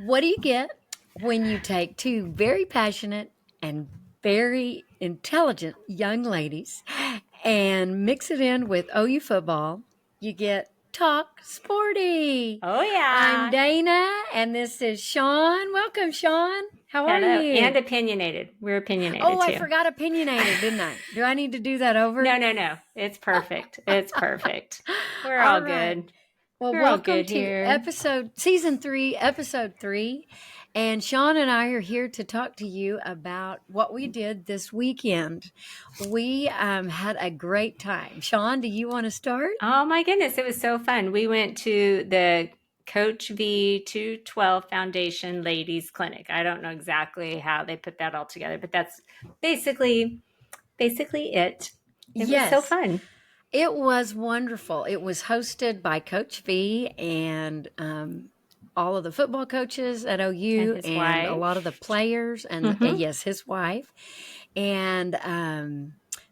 What do you get when you take two very passionate and very intelligent young ladies and mix it in with OU football? You get Talk Sporty. Oh, I'm yeah. Dana, and this is Shawn. Welcome, Shawn. How are Hello. you? And opinionated. We're opinionated, Oh, I too. forgot opinionated, didn't I? Do I need to do that over? No. It's perfect. It's perfect. We're All all right. good. Well, We're all welcome good to here. season 3, episode 3. And Shawn and I are here to talk to you about what we did this weekend. We had a great time. Shawn, do you want to start? Oh, my goodness. It was so fun. We went to the Coach V 212 Foundation Ladies Clinic. I don't know exactly how they put that all together, but that's basically it. It was so fun. It was wonderful. It was hosted by Coach V and all of the football coaches at OU and a lot of the players and yes, his wife. And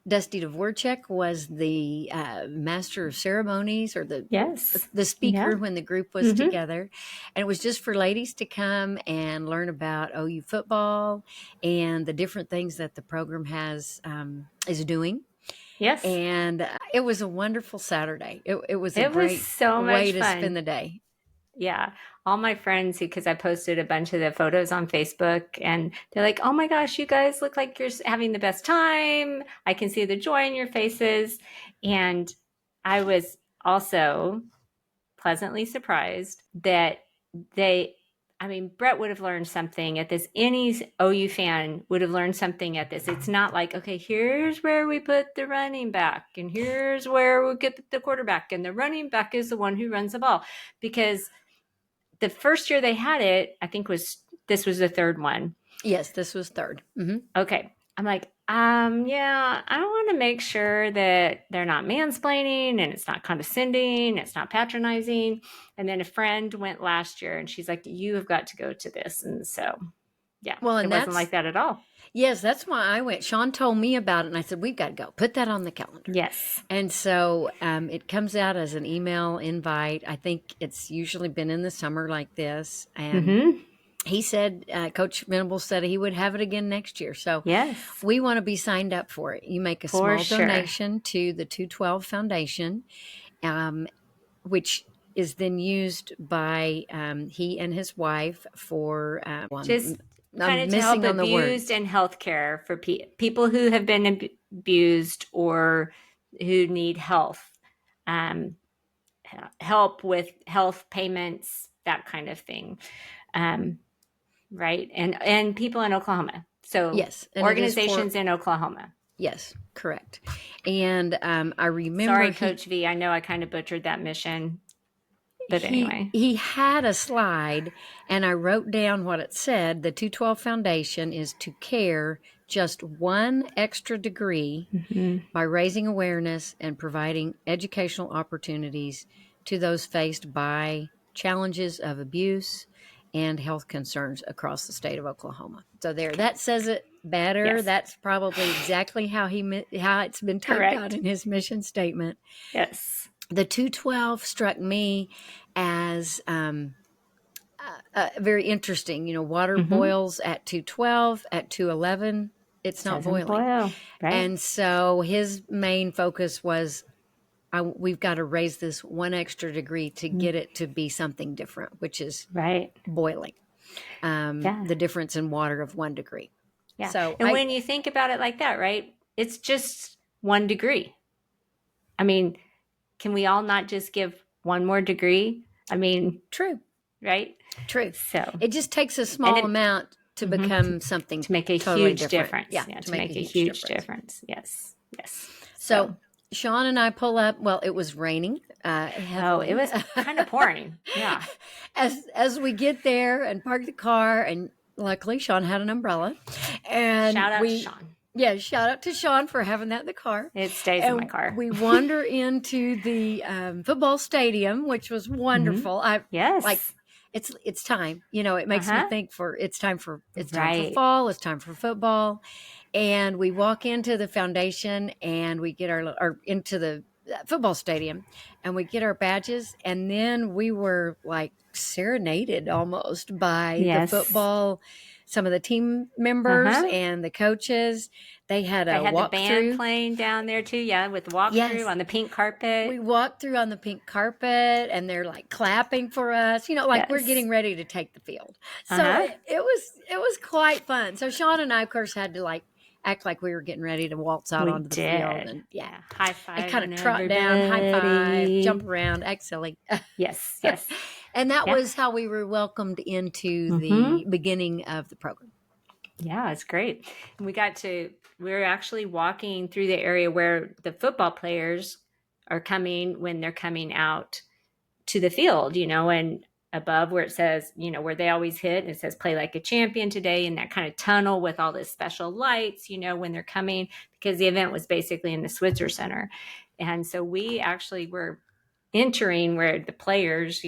Dusty Dvorak was the master of ceremonies or the speaker when the group was together. And it was just for ladies to come and learn about OU football and the different things that the program is doing. Yes. And it was a wonderful Saturday. It was a great way to spend the day. Yeah. All my friends, because I posted a bunch of the photos on Facebook, and they're like, oh my gosh, you guys look like you're having the best time. I can see the joy in your faces. And I was also pleasantly surprised that Brett would have learned something at this. Any OU fan would have learned something at this. It's not like, okay, here's where we put the running back, and here's where we get the quarterback, and the running back is the one who runs the ball. Because the first year they had it, I think this was the third one. Yes, this was third. Mm-hmm. Okay. I'm like, I want to make sure that they're not mansplaining and it's not condescending, it's not patronizing. And then a friend went last year and she's like, you have got to go to this. And so, yeah, well, it wasn't like that at all. Yes, that's why I went. Shawn told me about it and I said, we've got to go. Put that on the calendar. Yes. And so it comes out as an email invite. I think it's usually been in the summer like this. And he said, Coach Venables said he would have it again next year. So yes, we want to be signed up for it. You make a small donation to the 212 Foundation, which is then used by he and his wife for just kind of to help abused and healthcare for people who have been abused or who need health, help with health payments, that kind of thing. Right. And people in Oklahoma. So yes, organizations in Oklahoma. Yes, correct. And I remember. Sorry, Coach V. I know I kind of butchered that mission. But anyway. He had a slide and I wrote down what it said. The 212 Foundation is to care just one extra degree by raising awareness and providing educational opportunities to those faced by challenges of abuse and health concerns across the state of Oklahoma. So that says it better. Yes. That's probably exactly how it's been typed out in his mission statement. Yes. The 212 struck me as very interesting. You know, water boils at 212, at 211, it's not boiling. Boil. Right. And so his main focus was, we've got to raise this one extra degree to get it to be something different, which is boiling. The difference in water of 1 degree. Yeah. So when you think about it like that, right, it's just 1 degree. I mean, can we all not just give 1 more degree? I mean, true. Right? True. So it just takes a small amount to become something to make a totally huge difference. Yeah, to make a huge difference. Yes. Yes. So Shawn and I pull up. Well, it was raining. It was kind of pouring. Yeah. As we get there and park the car, and luckily Shawn had an umbrella. And shout out to Shawn. Yeah, shout out to Shawn for having that in the car. It stays in my car. We wander into the football stadium, which was wonderful. It's time. You know, it makes me think it's time for fall. It's time for football, and we walk into the foundation and we get our into the football stadium, and we get our badges, and then we were like serenaded almost by the Yes. football, some of the team members Uh-huh. and the coaches. They had They a had the band walkthrough. playing down there too, yeah, with walkthrough Yes, on the pink carpet. we walked through on the pink carpet, and they're like clapping for us, like we're Yes. getting ready to take the field. So Uh-huh. it was quite fun. So Shawn and I, of course, had to like act like we were getting ready to waltz out We onto the field, did. and yeah, Yeah. High and kind of fiving trot down, high five, everybody. jump around, act silly. Yes. Yes. And that Yeah. was how we were welcomed into Mm-hmm. the beginning of the program. Yeah, it's great. We were actually walking through the area where the football players are coming when they're coming out to the field, and above where it says, where they always hit, and it says play like a champion today, in that kind of tunnel with all this special lights, when they're coming, because the event was basically in the Switzer Center. And so we actually were entering where the players,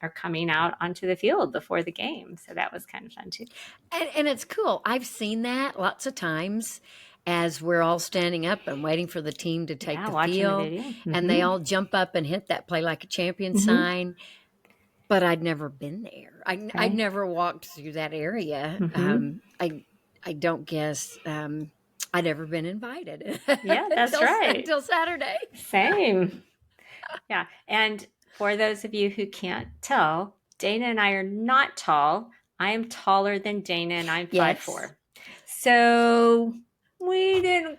are coming out onto the field before the game. So that was kind of fun too. And it's cool. I've seen that lots of times as we're all standing up and waiting for the team to take the Watching the field. video. Mm-hmm. And they all jump up and hit that play like a champion sign. But I'd never been there. I'd never walked through that area. I don't guess I'd ever been invited. Yeah, that's right. Until Saturday. Same. Yeah. And for those of you who can't tell, Dana and I are not tall. I am taller than Dana, and I'm 5'4". So we couldn't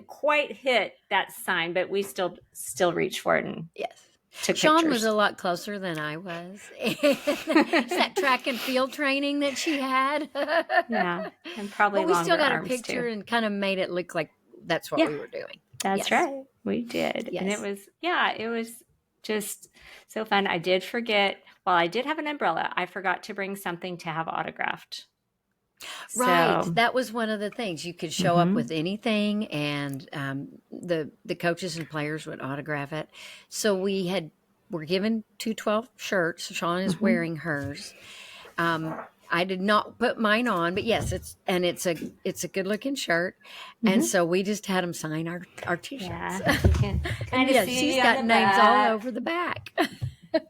quite hit that sign, but we still reached for it and took Shawn pictures. was a lot closer than I was. It's that track and field training that she had. Yeah, and probably but we still got a picture and kind of made it look like that's what we were doing. That's right. We did. Yes. And it was just so fun. I did forget, while I did have an umbrella, I forgot to bring something to have autographed. Right. So, that was one of the things. You could show up with anything, and the coaches and players would autograph it. So we're given 212 shirts. Shawn is wearing hers. I did not put mine on, but yes, it's a good looking shirt, and so we just had them sign our t-shirts. Yeah, you can kind of see she's got names all over the back.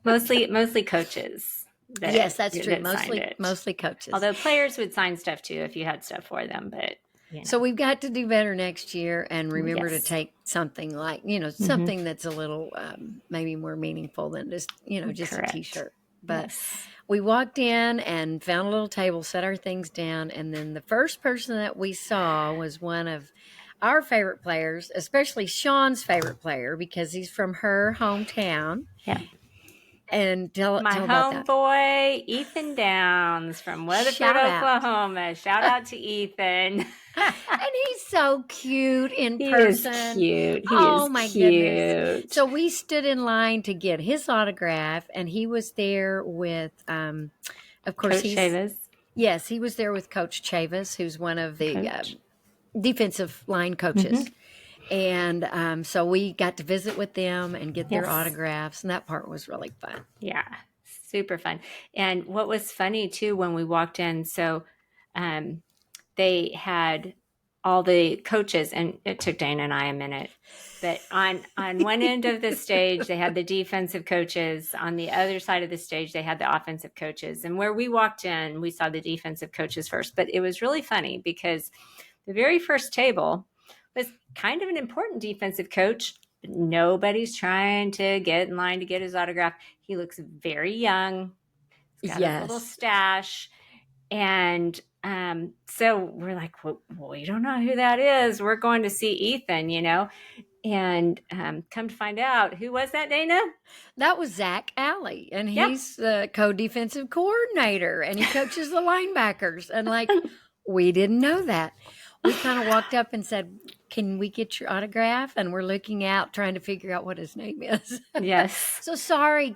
mostly coaches. Yes, that's true. Mostly coaches. Although players would sign stuff too if you had stuff for them, but. So we've got to do better next year and remember to take something like, something that's a little maybe more meaningful than just a t-shirt. But we walked in and found a little table, set our things down, and then the first person that we saw was one of our favorite players, especially Shawn's favorite player, because he's from her hometown. Yeah. And tell about that. Homeboy, Ethan Downs from Weatherford, Oklahoma. Shout out to Ethan. And he's so cute in person. He is cute. My goodness. So we stood in line to get his autograph, and he was there with, of course, Coach Chavis. Yes, he was there with Coach Chavis, who's one of the defensive line coaches. And so we got to visit with them and get their autographs, and that part was really fun. Yeah, super fun. And what was funny, too, when we walked in, so they had all the coaches, and it took Dana and I a minute, but on one end of the stage, they had the defensive coaches. On the other side of the stage, they had the offensive coaches. And where we walked in, we saw the defensive coaches first. But it was really funny because the very first table was kind of an important defensive coach. But nobody's trying to get in line to get his autograph. He looks very young. He's got a little stash. And so we're like, well, we don't know who that is. We're going to see Ethan, And come to find out, who was that, Dana? That was Zach Alley. And he's the co-defensive coordinator. And he coaches the linebackers. And we didn't know that. We kind of walked up and said, can we get your autograph? And we're looking out, trying to figure out what his name is. Yes. So sorry,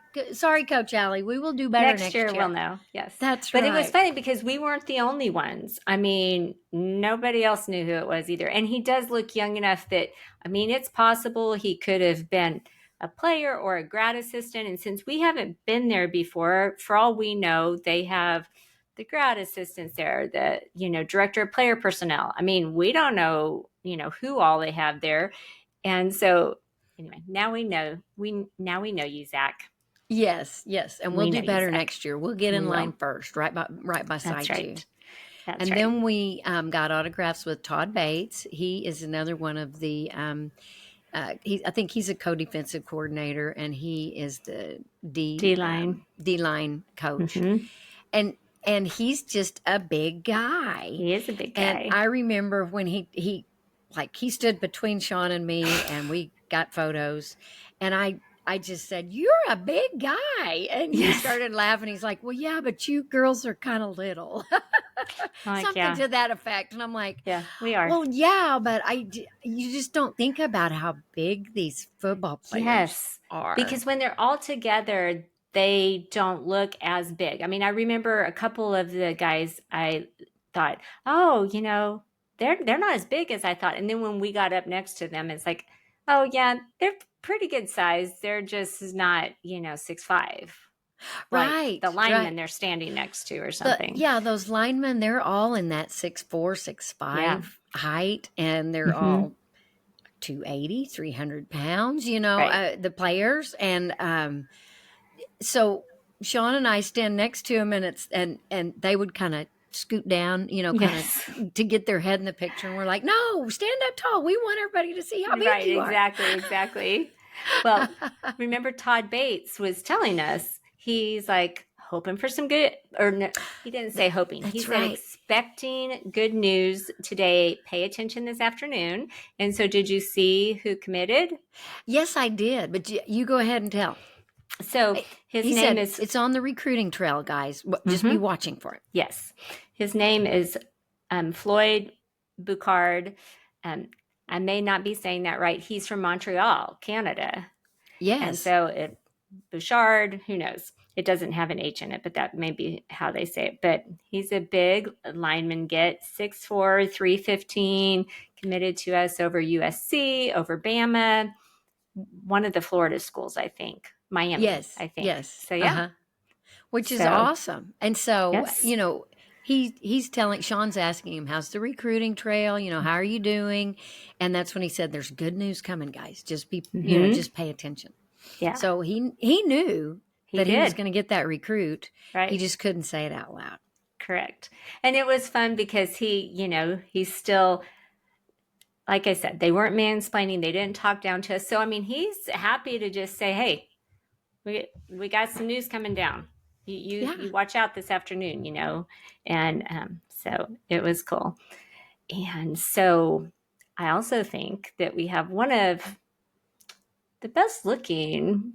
Coach Alley. We will do better next year. We'll know. Yes. That's right. But it was funny because we weren't the only ones. I mean, nobody else knew who it was either. And he does look young enough that, it's possible he could have been a player or a grad assistant. And since we haven't been there before, for all we know, they have the grad assistants there, the, director of player personnel. We don't know, who all they have there. And so anyway, now we know you, Zach. Yes. And we'll do better next year. We'll get in line first, right beside you. That's and right. then we got autographs with Todd Bates. He is another one of the I think he's a co-defensive coordinator, and he is the D-line coach. And he's just a big guy. He is a big guy. And I remember when he stood between Shawn and me, and we got photos, and I just said, "You're a big guy," and he started laughing. He's like, "Well, yeah, but you girls are kind of little." Something to that effect. And I'm like, yeah, we are. Well, yeah, but you just don't think about how big these football players are. Because when they're all together, they don't look as big. I mean, I remember a couple of the guys, I thought, oh, they're not as big as I thought. And then when we got up next to them, it's like, oh yeah, they're pretty good size. They're just not, 6'5". Like the linemen they're standing next to or something. Those linemen, they're all in that 6'4", 6'5" height, and they're all 280, 300 pounds, the players. And so Shawn and I stand next to them, and they would kind of scoot down, to get their head in the picture. And we're like, no, stand up tall. We want everybody to see how big you are. Exactly. Well, remember Todd Bates was telling us, he's like hoping for some good, or no, he didn't say hoping. He said expecting good news today. Pay attention this afternoon. And so did you see who committed? Yes, I did. But you go ahead and tell. So he said, it's on the recruiting trail, guys. Just be watching for it. Yes. His name is Floyd Boucard. I may not be saying that right. He's from Montreal, Canada. Yes. And so Bouchard, who knows? It doesn't have an H in it, but that may be how they say it. But he's a big lineman, 6'4", 315, committed to us over USC, over Bama, one of the Florida schools, I think. Miami, I think. Yes. So, yeah. Which is awesome. And so, he's telling, Shawn's asking him, how's the recruiting trail? How are you doing? And that's when he said, there's good news coming, guys. Just be, just pay attention. Yeah. So he knew that he was going to get that recruit. Right. He just couldn't say it out loud. Correct. And it was fun because he's still, like I said, they weren't mansplaining. They didn't talk down to us. So, I mean, he's happy to just say, hey, we got some news coming down. You watch out this afternoon, and so it was cool. And so I also think that we have one of the best looking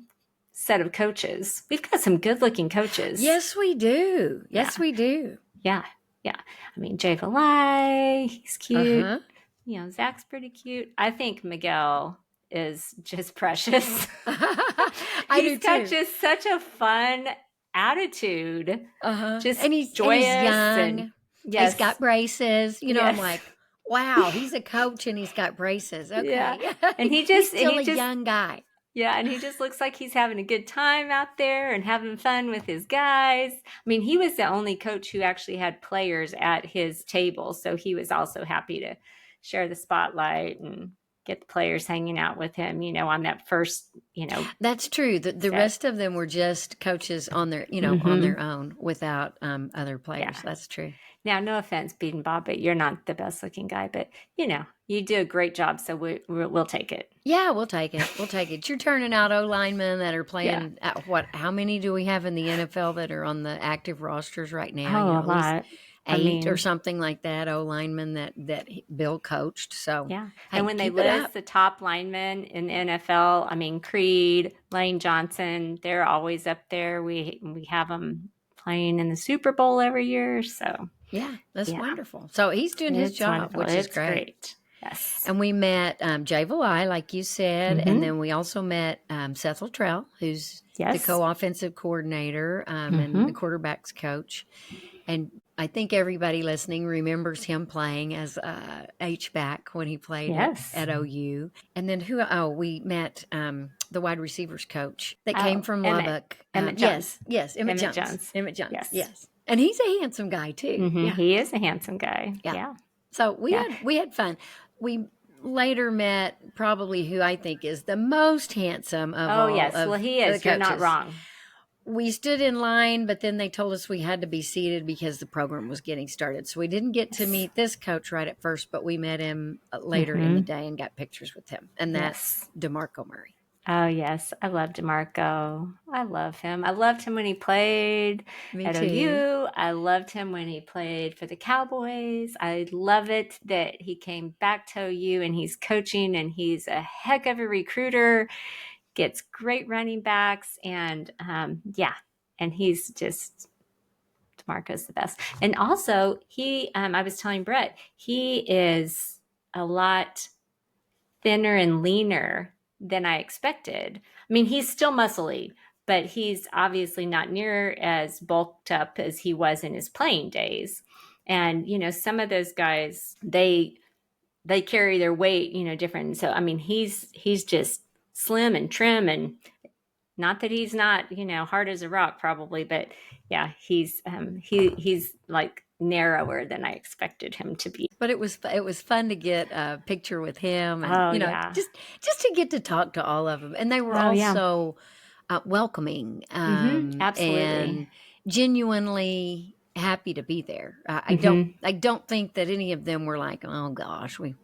set of coaches. We've got some good looking coaches. Yes, we do. We do. Yeah. I mean, Jay Valai, he's cute. Zach's pretty cute. I think Miguel is just precious. He's got just such a fun attitude. Just and he's joyous. And he's young. And he's got braces. I'm like, wow, he's a coach and he's got braces. Okay. Yeah. And he's still a young guy. Yeah, and he just looks like he's having a good time out there and having fun with his guys. I mean, he was the only coach who actually had players at his table, so he was also happy to share the spotlight and get the players hanging out with him, on that first, That's true. The rest of them were just coaches on their, on their own without other players. Yeah. That's true. Now, no offense, Beat Bob, but you're not the best looking guy, but you do a great job. So we'll take it. Yeah, we'll take it. You're turning out O-linemen that are playing. How many do we have in the NFL that are on the active rosters right now? A lot. 8 or something like that, O-linemen that Bill coached. So yeah. And when they list the top linemen in the NFL, I mean, Creed, Lane Johnson, they're always up there. We have them playing in the Super Bowl every year. So yeah, that's wonderful. So he's doing his job, which is great. Yes. And we met Jay Valai, like you said, and then we also met Seth Luttrell, who's the co-offensive coordinator and the quarterback's coach. And I think everybody listening remembers him playing as H-back when he played at OU. And then we met the wide receivers coach that came from Lubbock. Emmett Jones. Yes, Emmett Jones. Emmett Jones, yes. And he's a handsome guy too. Mm-hmm. Yeah. He is a handsome guy. Yeah. So we had fun. We later met probably who I think is the most handsome of all yes. of Well, he the is. coaches. You're not wrong. We stood in line, but then they told us we had to be seated because the program was getting started. So we didn't get to meet this coach right at first, but we met him later in the day and got pictures with him. And that's DeMarco Murray. Oh, yes. I love DeMarco. I love him. I loved him when he played at OU. I loved him when he played for the Cowboys. I love it that he came back to OU and he's coaching, and he's a heck of a recruiter, gets great running backs. And and he's just, DeMarco's the best. And also, I was telling Brett, he is a lot thinner and leaner than I expected. I mean, he's still muscly, but he's obviously not near as bulked up as he was in his playing days. And, some of those guys, they carry their weight, different. So, I mean, he's just slim and trim, and not that he's not, hard as a rock probably, but yeah, he's like narrower than I expected him to be. But it was fun to get a picture with him, and just to get to talk to all of them, and they were also welcoming, absolutely, and genuinely happy to be there. I don't think that any of them were like, oh gosh, we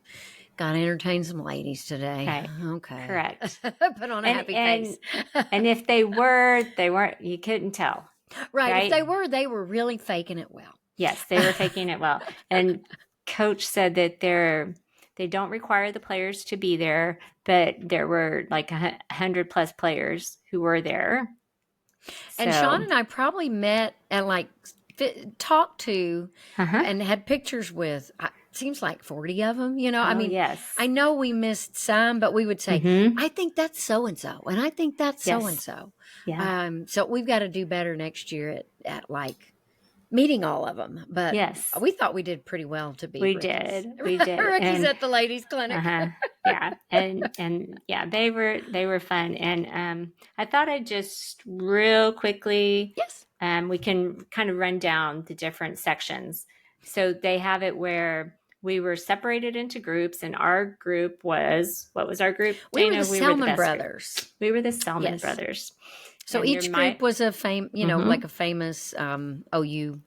got to entertain some ladies today. Right. Okay, correct. Put on a happy face. And if they weren't. You couldn't tell. Right. If they were really faking it well. Yes, they were faking it well. And Coach said that they don't require the players to be there, but there were like 100+ players who were there. And Shawn and I probably met and talked to and had pictures with, seems like 40 of them, I mean, yes. I know we missed some, but we would say, I think that's so-and-so, and I think that's so-and-so. Yeah. So we've got to do better next year at meeting all of them. But we thought we did pretty well to be We rookies. did. Rookies at the ladies' clinic. Yeah. And yeah, they were fun. And I thought I'd just real quickly, we can kind of run down the different sections. So they have it where we were separated into groups, and our group was, what was our group? We were the Selman Brothers. Group. We were the Selman Brothers. So and each group was a like a famous OU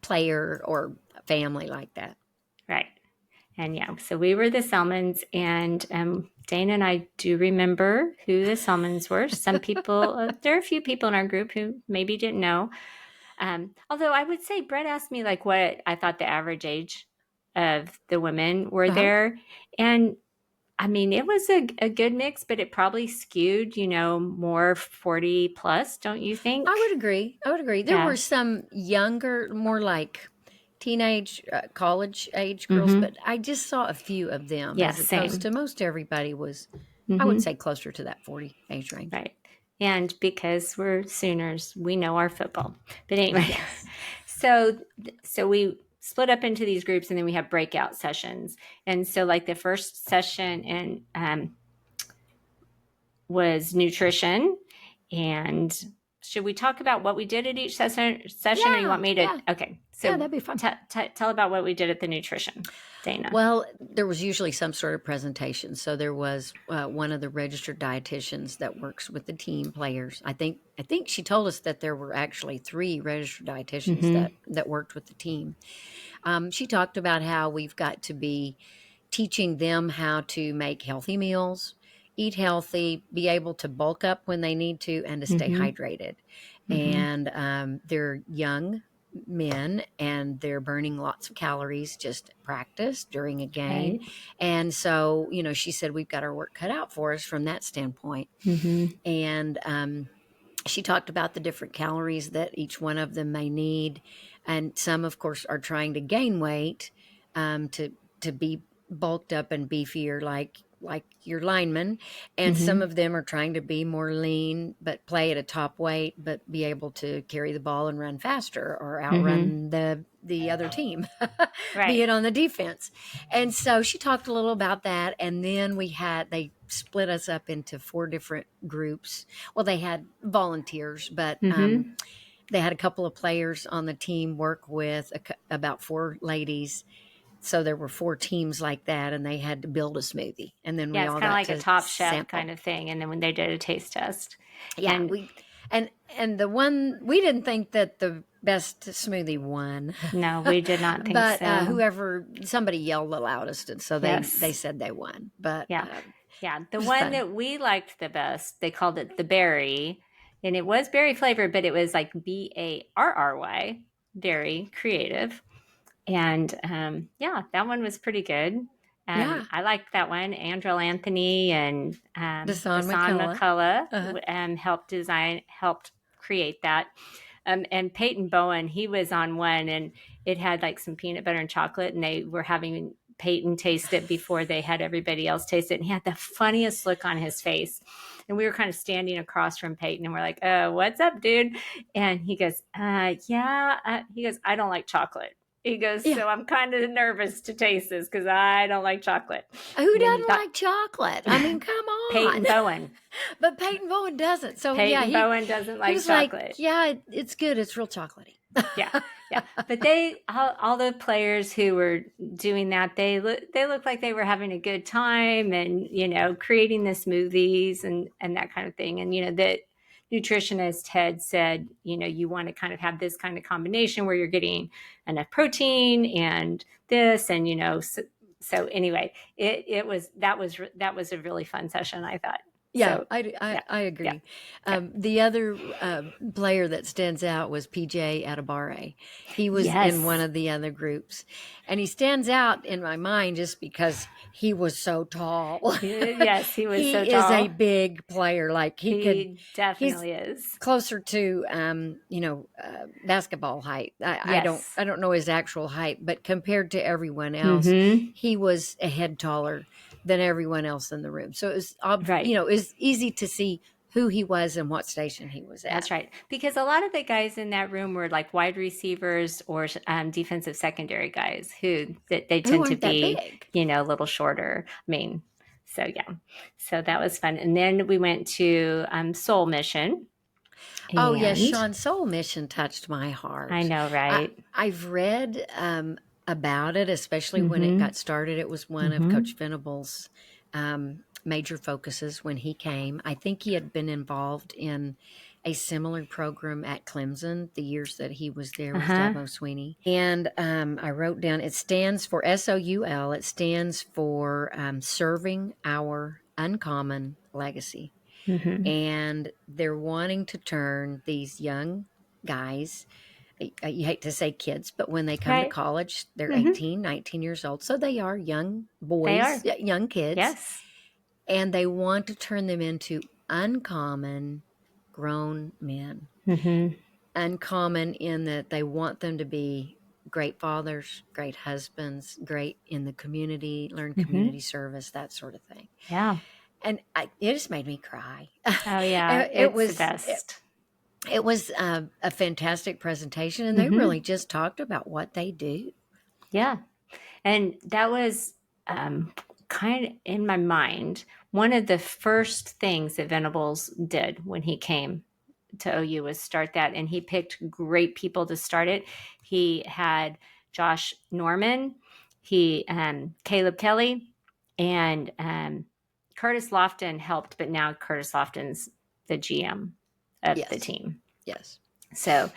player or family like that. Right. And so we were the Selmans, and Dana and I do remember who the Selmans were. Some people, there are a few people in our group who maybe didn't know. Although I would say Brett asked me like what I thought the average age of the women were there. And I mean, it was a good mix, but it probably skewed, more 40+, don't you think? I would agree. There were some younger, more like teenage, college age girls, but I just saw a few of them as opposed to most everybody was, I would say, closer to that 40 age range. Right. And because we're Sooners, we know our football. But anyway, so we split up into these groups, and then we have breakout sessions. And so like the first session was nutrition. And should we talk about what we did at each session, or you want me to? Yeah. Okay. So that'd be fun. Tell about what we did at the nutrition, Dana. Well, there was usually some sort of presentation. So there was one of the registered dietitians that works with the team players. I think she told us that there were actually 3 registered dietitians that worked with the team. She talked about how we've got to be teaching them how to make healthy meals, eat healthy, be able to bulk up when they need to, and to stay hydrated. And they're young men, and they're burning lots of calories just at practice during a game. Right. And so, she said we've got our work cut out for us from that standpoint. And she talked about the different calories that each one of them may need. And some, of course, are trying to gain weight to be bulked up and beefier like your linemen. And some of them are trying to be more lean, but play at a top weight, but be able to carry the ball and run faster or outrun the other team, be it on the defense. And so she talked a little about that. And then they split us up into 4 different groups. Well, they had volunteers, but they had a couple of players on the team work with about 4 ladies so there were 4 teams like that, and they had to build a smoothie, and then we it's all kind of got like a to Top Chef sample. kind of thing. And then when they did a taste test, Yeah, and the one we didn't think that the best smoothie won. No, we did not think but so. somebody yelled the loudest, and so they said they won. But yeah, the one that we liked the best, they called it the berry, and it was berry flavored, but it was like BARRY, very creative. And that one was pretty good. I liked that one. Andrel Anthony and Dasan McCullough helped create that. And Peyton Bowen, he was on one, and it had like some peanut butter and chocolate, and they were having Peyton taste it before they had everybody else taste it. And he had the funniest look on his face. And we were kind of standing across from Peyton, and we're like, what's up, dude? And he goes, he goes, I don't like chocolate. He goes, so I'm kind of nervous to taste this because I don't like chocolate. Who doesn't like chocolate? I mean, come on. Peyton Bowen. But Peyton Bowen doesn't. So Peyton Bowen doesn't like chocolate. Like, it's good. It's real chocolatey. yeah. But all the players who were doing that, they looked like they were having a good time, and creating the smoothies and that kind of thing. And that nutritionist had said, you want to kind of have this kind of combination where you're getting enough protein and this, and so anyway, that was a really fun session, I thought. Yeah, so, I agree. The other player that stands out was PJ Atabare. He was in one of the other groups, and he stands out in my mind just because he was so tall. Yes, he was so tall. He is a big player. Like he definitely is closer to basketball height. I don't know his actual height, but compared to everyone else, he was a head taller than everyone else in the room. So it was, it was easy to see who he was and what station he was at. That's right. Because a lot of the guys in that room were like wide receivers or defensive secondary guys they tend to be, a little shorter. I mean, so that was fun. And then we went to Soul Mission. Oh yes, Shawn's Soul Mission touched my heart. I know, right? I've read about it, especially when it got started. It was one of Coach Venables' major focuses when he came. I think he had been involved in a similar program at Clemson the years that he was there with Dabo Sweeney. And I wrote down, it stands for SOUL. It stands for Serving Our Uncommon Legacy. And they're wanting to turn these young guys, you hate to say kids, but when they come to college, they're 18, 19 years old. So they are young boys, young kids. Yes. And they want to turn them into uncommon grown men. Uncommon in that they want them to be great fathers, great husbands, great in the community, learn community service, that sort of thing. Yeah. And it just made me cry. Oh, yeah. It was the best. It was a fantastic presentation, and they really just talked about what they do. Yeah. And that was kind of in my mind, one of the first things that Venables did when he came to OU was start that. And he picked great people to start it. He had Josh Norman, Caleb Kelly, and Curtis Lofton helped, but now Curtis Lofton's the GM of the team. Yes. So,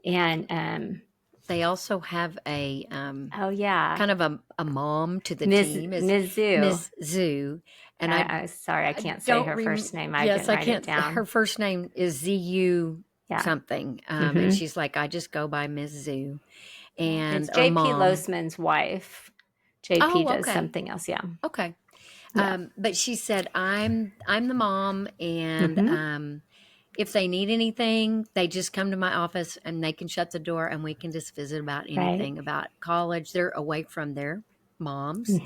and they also have a kind of a mom to the team, Ms. Zoo. Ms. Zoo. And I sorry, I can't say her first name. I didn't write it down. Her first name is ZU something, and she's like, I just go by Ms. Zoo. And it's JP Losman's wife. JP does something else. Yeah. Okay. Yeah. But she said, I'm the mom, and if they need anything, they just come to my office and they can shut the door and we can just visit about anything about college. They're away from their moms.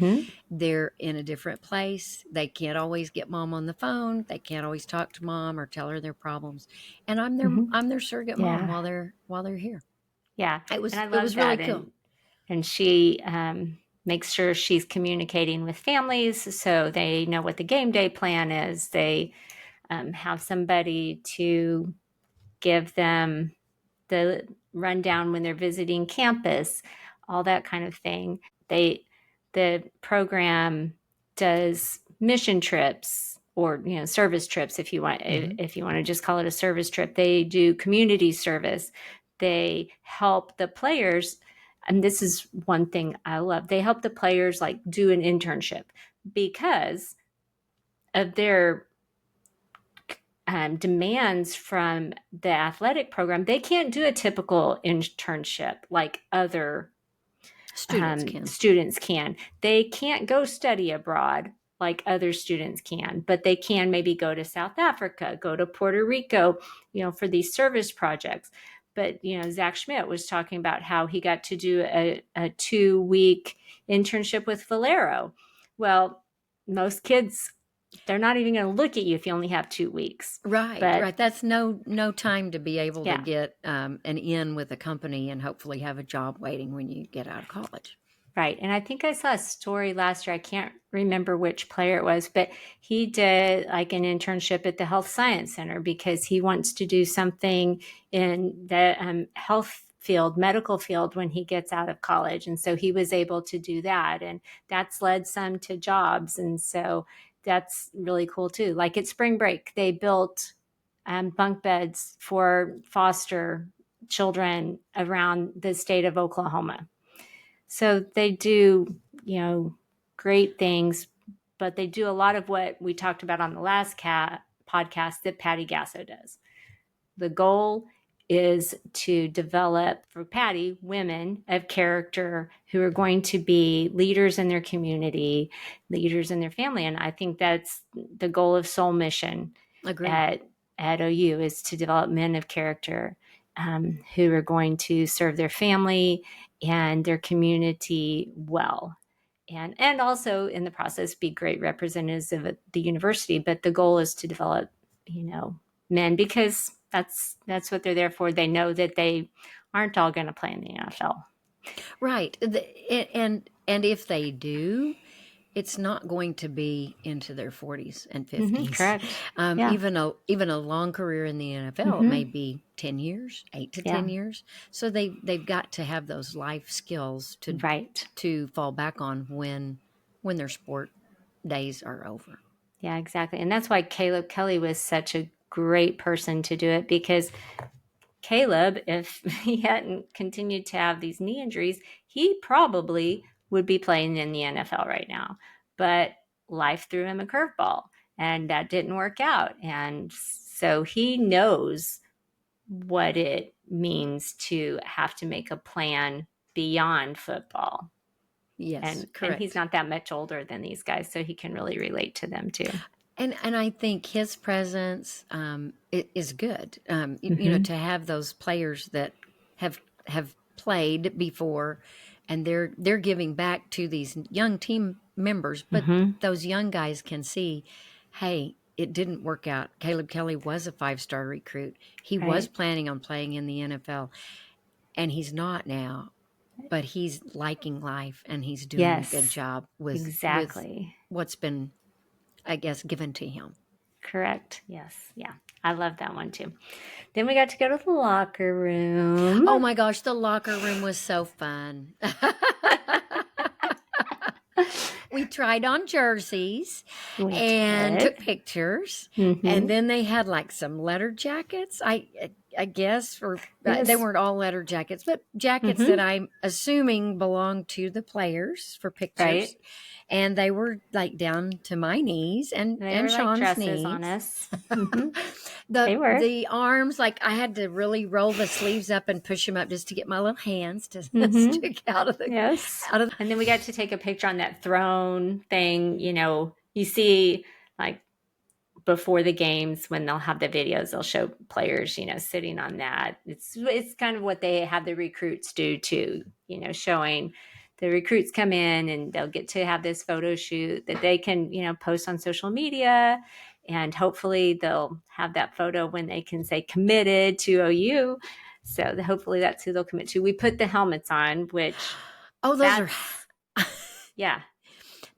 They're in a different place. They can't always get mom on the phone. They can't always talk to mom or tell her their problems. And I'm their surrogate mom while they're here. Yeah. It was really cool. And she makes sure she's communicating with families so they know what the game day plan is. They have somebody to give them the rundown when they're visiting campus, all that kind of thing. The program does mission trips or service trips if you want to just call it a service trip. They do community service. They help the players, and this is one thing I love. They help the players like do an internship because of their demands from the athletic program. They can't do a typical internship like other students can. They can't go study abroad like other students can, but they can maybe go to South Africa, go to Puerto Rico, for these service projects. But, Zach Schmidt was talking about how he got to do a 2-week internship with Valero. Well, most kids, they're not even going to look at you if you only have 2 weeks. Right. That's no time to be able to get an in with a company and hopefully have a job waiting when you get out of college. Right. And I think I saw a story last year. I can't remember which player it was, but he did like an internship at the Health Science Center because he wants to do something in the health field, medical field when he gets out of college. And so he was able to do that. And that's led some to jobs. And so that's really cool too. Like at spring break, they built bunk beds for foster children around the state of Oklahoma. So they do, great things, but they do a lot of what we talked about on the last podcast that Patty Gasso does. The goal is to develop for Patty women of character who are going to be leaders in their community, leaders in their family. And I think that's the goal of Soul Mission at OU is to develop men of character who are going to serve their family and their community well. And also in the process be great representatives of the university. But the goal is to develop, men because that's what they're there for. They know that they aren't all going to play in the NFL. Right. And if they do, it's not going to be into their 40s and 50s. Mm-hmm, correct. Even a long career in the NFL, it may be 10 years, 8 to 10 years. So they've got to have those life skills to fall back on when their sport days are over. Yeah, exactly. And that's why Caleb Kelly was such a great person to do it, because Caleb, if he hadn't continued to have these knee injuries, he probably would be playing in the NFL right now. But life threw him a curveball and that didn't work out. And so he knows what it means to have to make a plan beyond football. Yes, correct. And he's not that much older than these guys, so he can really relate to them too. And I think his presence is good. To have those players that have played before, and they're giving back to these young team members. But those young guys can see, hey, it didn't work out. Caleb Kelly was a 5-star recruit. He was planning on playing in the NFL, and he's not now. But he's liking life, and he's doing a good job with what's been, I guess, given to him. Correct. Yes. Yeah. I love that one too. Then we got to go to the locker room. Oh my gosh, the locker room was so fun. We tried on jerseys and took pictures. And then they had like some letter jackets, I guess, or they weren't all letter jackets, but jackets that I'm assuming belong to the players for pictures. Right. And they were like down to my knees and Shawn's like knees. On us. The arms, like I had to really roll the sleeves up and push them up just to get my little hands to stick out of the. And then we got to take a picture on that throne thing. You see, like before the games when they'll have the videos, they'll show players, sitting on that. It's kind of what they have the recruits do too. Showing. The recruits come in and they'll get to have this photo shoot that they can, post on social media, and hopefully they'll have that photo when they can say committed to OU. So hopefully that's who they'll commit to. We put the helmets on, which those are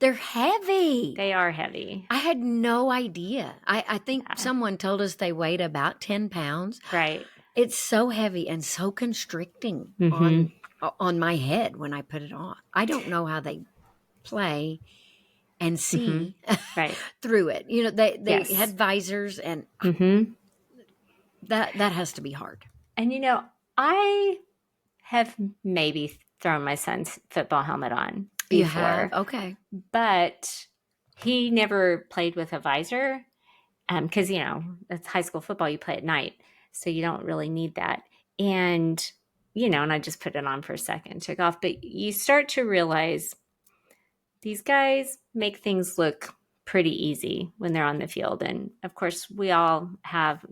they're heavy. They are heavy. I had no idea. I think someone told us they weighed about 10 pounds. Right. It's so heavy and so constricting on on my head when I put it on. I don't know how they play and see right. through it. You know, they Yes. had visors, and that has to be hard. And you know, I have maybe thrown my son's football helmet on before. You have? Okay. But he never played with a visor because, you know, it's high school football. You play at night, so you don't really need that. And, you know, and I just put it on for a second, took off. But you start to realize these guys make things look pretty easy when they're on the field. And, of course, we all have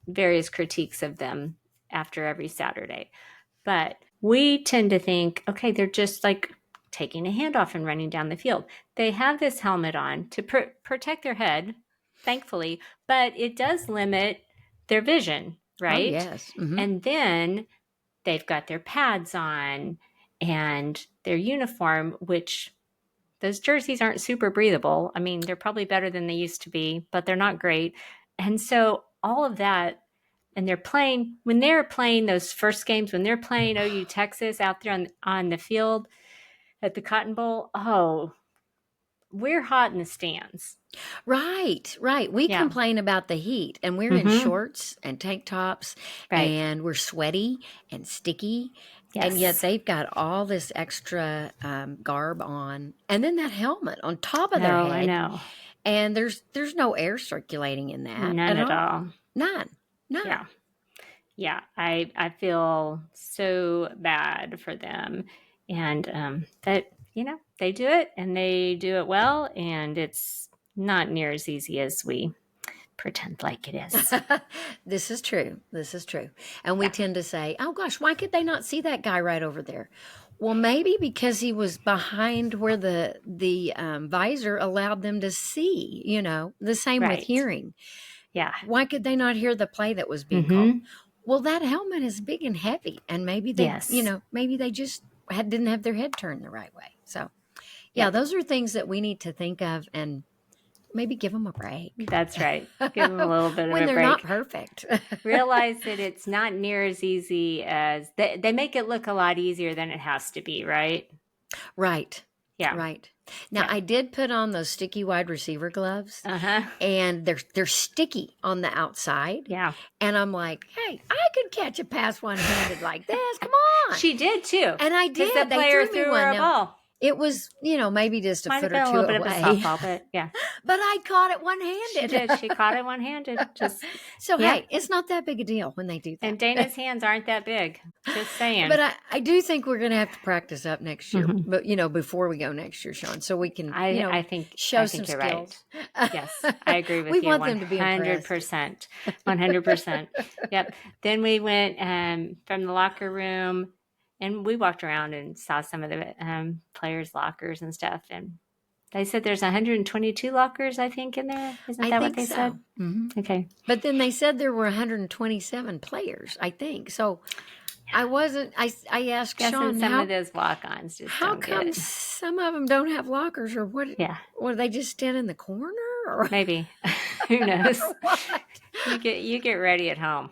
various critiques of them after every Saturday. But we tend to think, okay, they're just like taking a handoff and running down the field. They have this helmet on to protect their head, thankfully, but it does limit their vision, right? Oh, yes. Mm-hmm. And then they've got their pads on and their uniform, which those jerseys aren't super breathable. I mean, they're probably better than they used to be, but they're not great. And so all of that, and when they're playing those first games, when they're playing OU Texas out there on the field at the Cotton Bowl, we're hot in the stands. Right. We complain about the heat, and we're in shorts and tank tops, and we're sweaty and sticky. Yes. And yet they've got all this extra garb on, and then that helmet on top of their head. I know. And there's no air circulating in that. None at all. None. Yeah. I feel so bad for them, and that, you know, they do it and they do it well, and it's not near as easy as we pretend like it is. This is true. And we tend to say, oh gosh, why could they not see that guy right over there? Well, maybe because he was behind where the visor allowed them to see, you know, the same with hearing. Yeah. Why could they not hear the play that was being called? Well, that helmet is big and heavy, and maybe they, you know, maybe they just didn't have their head turned the right way. So, those are things that we need to think of and maybe give them a break. That's right. Give them a little bit of a break. When they're not perfect. Realize that it's not near as easy as they make it look a lot easier than it has to be, right? Right. Yeah. Right. Now, I did put on those sticky wide receiver gloves, and they're sticky on the outside. Yeah. And I'm like, hey, I could catch a pass one-handed like this. Come on. She did too. And I did. The player threw her a ball. It was, you know, maybe just a foot or two away. Might have been a little bit of a softball, but yeah. But I caught it one-handed. She did. She caught it one-handed. Hey, it's not that big a deal when they do that. And Dana's hands aren't that big. Just saying. But I do think we're going to have to practice up next year. But, you know, before we go next year, Shawn, so we can, I think show some skills. Right. Yes, I agree with you. We want them to be 100%. 100%. Yep. Then we went from the locker room, and we walked around and saw some of the players' lockers and stuff. And they said there's 122 lockers, I think, in there. Isn't that what they said? Mm-hmm. Okay. But then they said there were 127 players, I think. So I wasn't, I asked Shawn, some of those walk-ons just how come some of them don't have lockers, or what? Yeah. Or they just stand in the corner? Or maybe. Who knows? You get ready at home.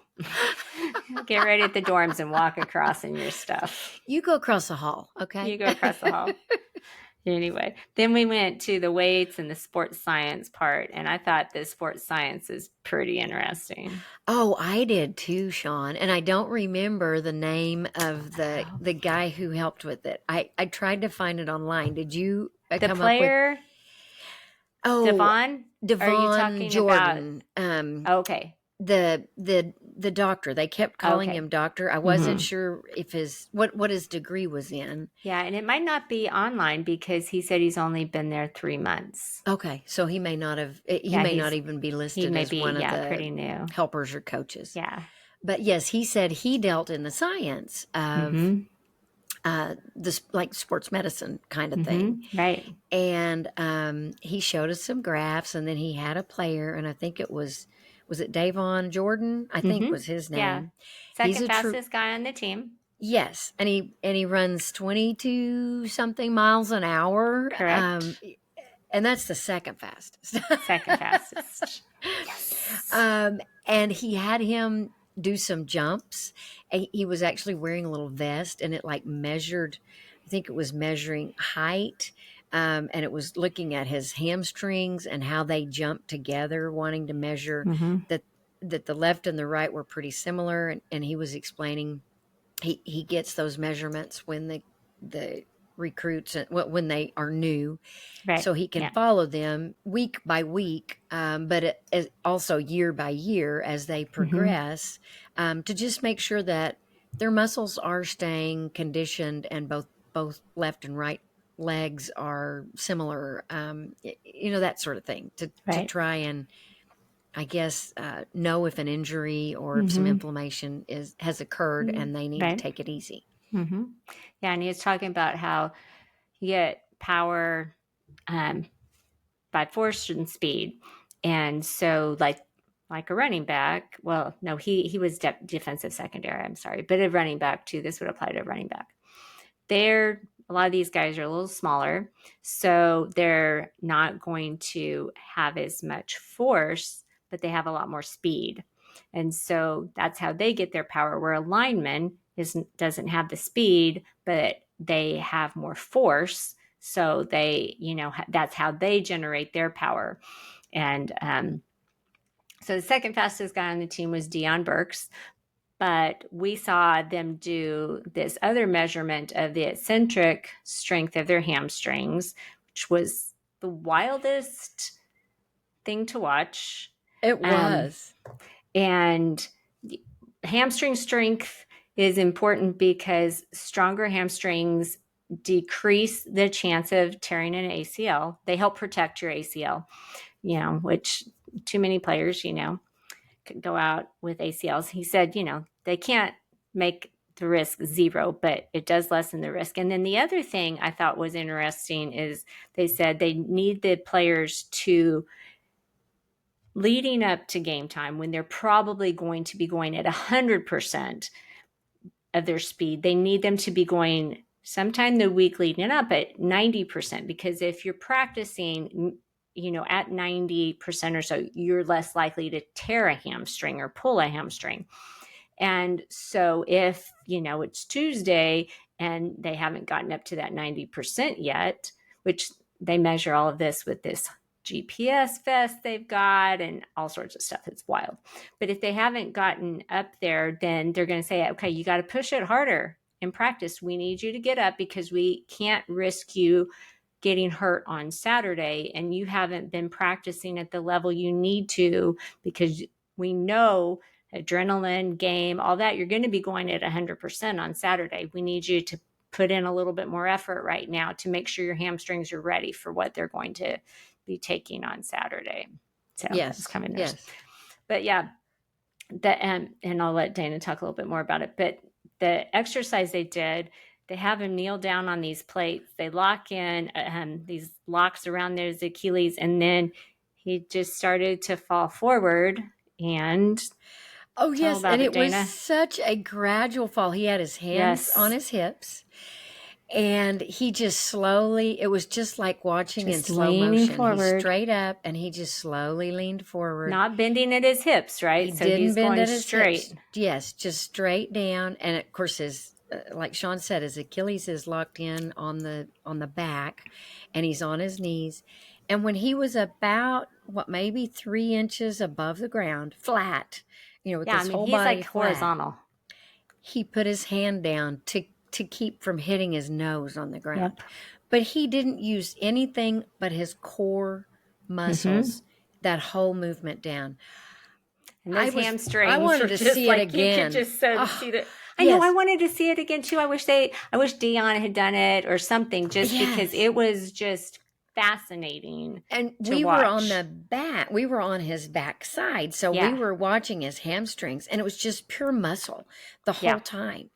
Get ready at the dorms and walk across in your stuff. You go across the hall, okay? You go across the hall. Anyway, then we went to the weights and the sports science part, and I thought the sports science is pretty interesting. Oh, I did too, Shawn. And I don't remember the name of the guy who helped with it. I tried to find it online. Did you the come player? Up with... Oh, Devon Are you talking Jordan. About... Okay. The doctor. They kept calling him doctor. I wasn't sure if what his degree was in. Yeah, and it might not be online because he said he's only been there 3 months. Okay, so he may not have. He may not even be listed as one of the pretty new helpers or coaches. Yeah, but yes, he said he dealt in the science of this like sports medicine kind of thing, right? And he showed us some graphs, and then he had a player, and I think it was it Davon Jordan? I think was his name. Yeah, second fastest guy on the team. Yes, and he runs 22 something miles an hour. Correct. And that's the second fastest. Second fastest. Yes. And he had him do some jumps. And he was actually wearing a little vest, and it like measured, I think it was measuring height. And it was looking at his hamstrings and how they jumped together, wanting to measure Mm-hmm. that the left and the right were pretty similar. And he was explaining he gets those measurements when the recruits when they are new, Right. so he can Yeah. follow them week by week, but also year by year as they Mm-hmm. progress, to just make sure that their muscles are staying conditioned and both left and right legs are similar, that sort of thing, to Right. try and, I guess, know if an injury or if some Mm-hmm. inflammation has occurred and they need to Right. take it easy. Mm-hmm. Yeah, and he was talking about how you get power by force and speed, and so like a running back. Well, no, he was defensive secondary. I'm sorry, but a running back too. This would apply to a running back. A lot of these guys are a little smaller, so they're not going to have as much force, but they have a lot more speed. And so that's how they get their power, where a lineman doesn't have the speed, but they have more force. So that's how they generate their power. And so the second fastest guy on the team was Deion Burks, but we saw them do this other measurement of the eccentric strength of their hamstrings, which was the wildest thing to watch. It was. And hamstring strength is important because stronger hamstrings decrease the chance of tearing an ACL. They help protect your ACL, which too many players, could go out with ACLs. He said, they can't make the risk zero, but it does lessen the risk. And then the other thing I thought was interesting is they said they need the players to, leading up to game time, when they're probably going to be going at 100% of their speed, they need them to be going sometime the week leading up at 90%, because if you're practicing at 90% or so, you're less likely to tear a hamstring or pull a hamstring. And so if it's Tuesday and they haven't gotten up to that 90% yet, which they measure all of this with this GPS vest they've got and all sorts of stuff, it's wild. But if they haven't gotten up there, then they're going to say, okay, you got to push it harder in practice. We need you to get up because we can't risk you getting hurt on Saturday, and you haven't been practicing at the level you need to, because we know adrenaline, game, all that, you're going to be going at 100% on Saturday. We need you to put in a little bit more effort right now to make sure your hamstrings are ready for what they're going to be taking on Saturday. So that's kind of interesting. Yes. But yeah, and I'll let Dana talk a little bit more about it. But the exercise they did, they have him kneel down on these plates. They lock in these locks around those Achilles, and then he just started to fall forward. And oh yes, and it was such a gradual fall. He had his hands on his hips, and he just slowly, it was just like watching in slow motion. Forward. He straight up, and he just slowly leaned forward. Not bending at his hips, right? So he's going straight. Hips. Yes, just straight down. And of course, like Shawn said, his Achilles is locked in on the back, and he's on his knees. And when he was about, maybe 3 inches above the ground, flat, with his whole body he's like horizontal. He put his hand down to keep from hitting his nose on the ground. Yep. But he didn't use anything but his core muscles, that whole movement down. And those hamstrings, I wanted to see it again. You could just see that. I know, I wanted to see it again too. I wish Deion had done it or something, just because it was just fascinating. And we were on the back. We were on his back side. So we were watching his hamstrings, and it was just pure muscle the whole time.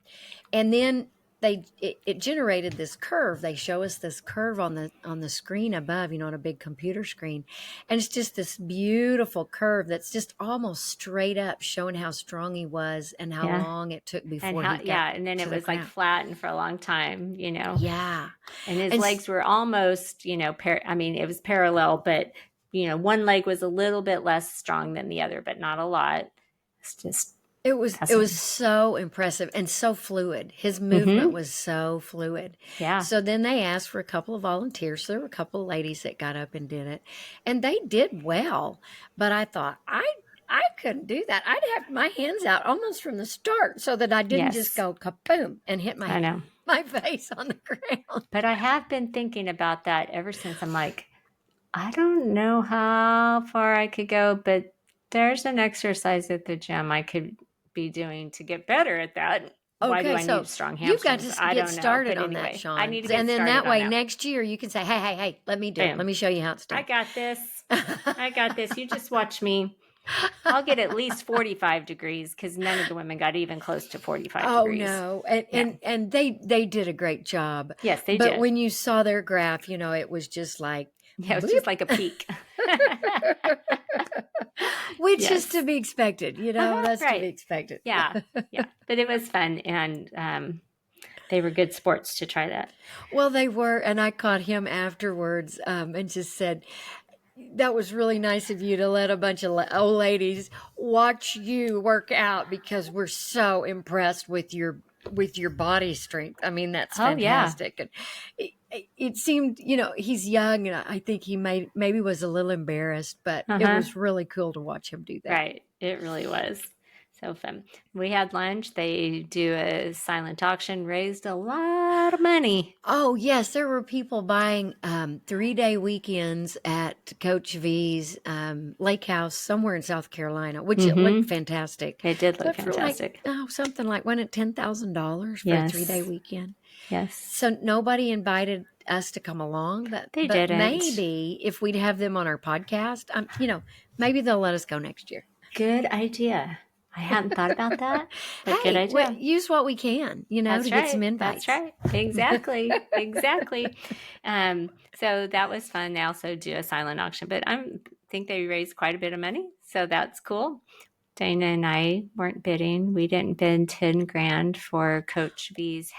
And then it generated this curve. They show us this curve on the screen above, on a big computer screen. And it's just this beautiful curve that's just almost straight up, showing how strong he was and how long it took before he got and then it was like flattened for a long time, Yeah. And his legs were almost, it was parallel, but, one leg was a little bit less strong than the other, but not a lot. It's just It was so impressive and so fluid. His movement was so fluid. Yeah. So then they asked for a couple of volunteers. So there were a couple of ladies that got up and did it, and they did well. But I thought I couldn't do that. I'd have my hands out almost from the start so that I didn't just Yes. go kaboom and hit I know. my face on the ground. But I have been thinking about that ever since. I'm like, I don't know how far I could go, but there's an exercise at the gym I could be doing to get better at that. Why do Okay, I so need strong you've got hamstrings? to I get don't know. started But on that, anyway, I Shawn. need to get And then started that on way that. next year you can say, hey, let me do it. Boom. Let me show you how it's done. I got this. I got this. You just watch me. I'll get at least 45 degrees because none of the women got even close to 45 degrees. Oh, no. And they did a great job. Yes, they But did. when you saw their graph, it was just like, Yeah, it was just like a peak. which is to be expected. That's right. to be expected. Yeah. But it was fun, and they were good sports to try that. Well, they were, and I caught him afterwards and just said, that was really nice of you to let a bunch of old ladies watch you work out because we're so impressed with your body strength. I mean, that's fantastic. Yeah. And it seemed, he's young, and I think he maybe was a little embarrassed, but it was really cool to watch him do that. Right. It really was. So fun. We had lunch. They do a silent auction, raised a lot of money. Oh, yes. There were people buying 3-day weekends at Coach V's lake house somewhere in South Carolina, which it looked fantastic. It did look fantastic. Something like, wasn't it $10,000 for a 3-day weekend? Yes. So nobody invited us to come along, but didn't. Maybe if we'd have them on our podcast, maybe they'll let us go next year. Good idea. I hadn't thought about that. But good idea. Well, use what we can, to get some invites. That's right. Exactly. Exactly. So that was fun. They also do a silent auction, but I think they raised quite a bit of money. So that's cool. Dana and I weren't bidding. We didn't bid $10,000 for Coach V's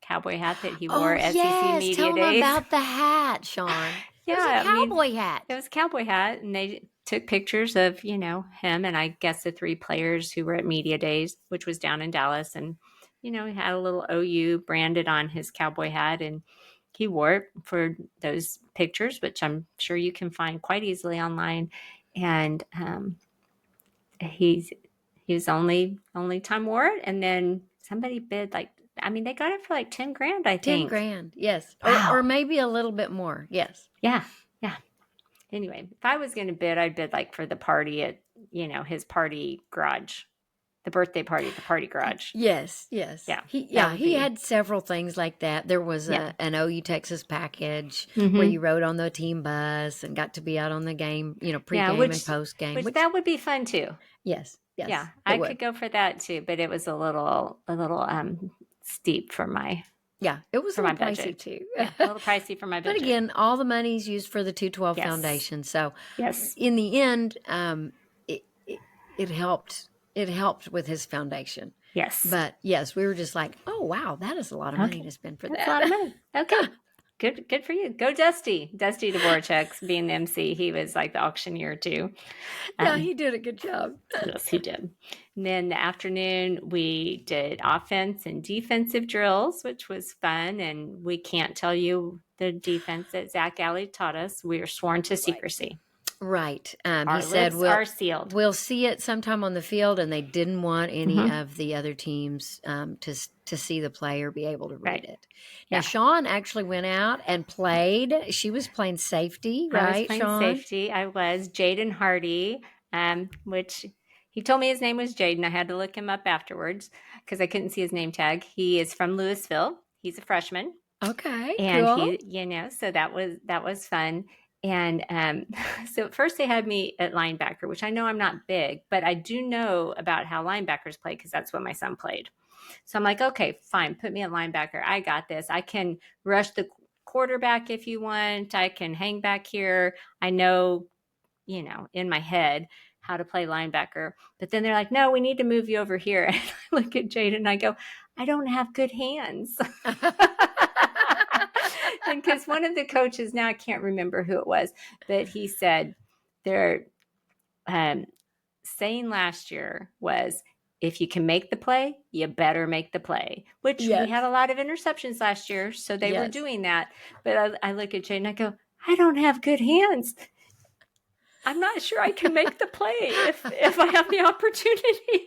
cowboy hat that he wore at SEC Media tell Days. Tell them about the hat, Shawn. Yeah, it was a cowboy hat. It was a cowboy hat, and they took pictures of, him and I guess the 3 players who were at Media Days, which was down in Dallas. And, he had a little OU branded on his cowboy hat, and he wore it for those pictures, which I'm sure you can find quite easily online. And he was only time wore it. And then somebody bid they got it for like $10,000, I think. $10,000, yes. Wow. Or maybe a little bit more, yes. Yeah. Anyway, if I was going to bid, I'd bid for the party at, his party garage, the birthday party at the party garage. Yes. Yeah. He had several things like that. There was an OU Texas package where you rode on the team bus and got to be out on the game, pregame and postgame. Which that would be fun too. Yes. Yeah, I could go for that too, but it was a little steep for my. Yeah, it was for a little my pricey budget. too. A little pricey for my budget. But again, all the money's used for the 212 Foundation. So in the end, it helped. It helped with his foundation. Yes. But yes, we were just like, oh wow, that is a lot of money to spend for that. That's a lot of money. Okay. Good for you. Go Dusty. Dusty Dvorak's being the MC. He was like the auctioneer too. Yeah, he did a good job. Yes, he did. And then the afternoon, we did offense and defensive drills, which was fun. And we can't tell you the defense that Zach Alley taught us. We are sworn to secrecy. Right. Our he said lips are sealed. We'll see it sometime on the field, and they didn't want any of the other teams to see the play or be able to read it. Now, Shawn actually went out and played. She was playing safety, right, I was playing Shawn? Safety. I was. Jaden Hardy, which he told me his name was Jaden. I had to look him up afterwards because I couldn't see his name tag. He is from Louisville. He's a freshman. Okay, and cool. he, so that was fun. And so at first they had me at linebacker, which I know I'm not big, but I do know about how linebackers play because that's what my son played. So I'm like, okay, fine, put me at linebacker. I got this. I can rush the quarterback if you want. I can hang back here. I know, in my head how to play linebacker. But then they're like, no, we need to move you over here. And I look at Jaden and I go, I don't have good hands. And because one of the coaches, now I can't remember who it was, but he said they're saying last year was if you can make the play, you better make the play, which we had a lot of interceptions last year. So they were doing that. But I look at Jay and I go, I don't have good hands. I'm not sure I can make the play if I have the opportunity.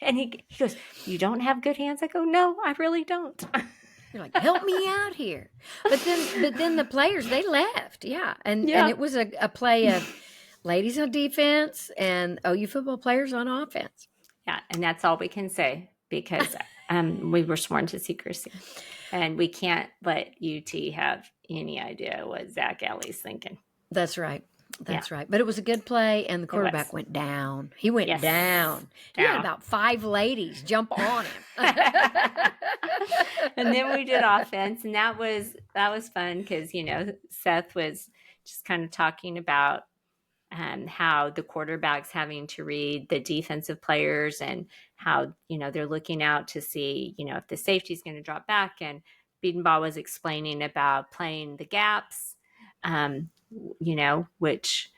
And he goes, you don't have good hands? I go, no, I really don't. You're like, help me out here. But then the players, they left. Yeah. And it was a play of ladies on defense and OU football players on offense. Yeah. And that's all we can say because we were sworn to secrecy. And we can't let UT have any idea what Zach Alley's thinking. That's right. That's right. But it was a good play, and the quarterback went down. He went down. He had about 5 ladies jump on him. And then we did offense, and that was fun because, Seth was just kind of talking about how the quarterback's having to read the defensive players and how, they're looking out to see, if the safety's going to drop back. And Biedenbaugh was explaining about playing the gaps, which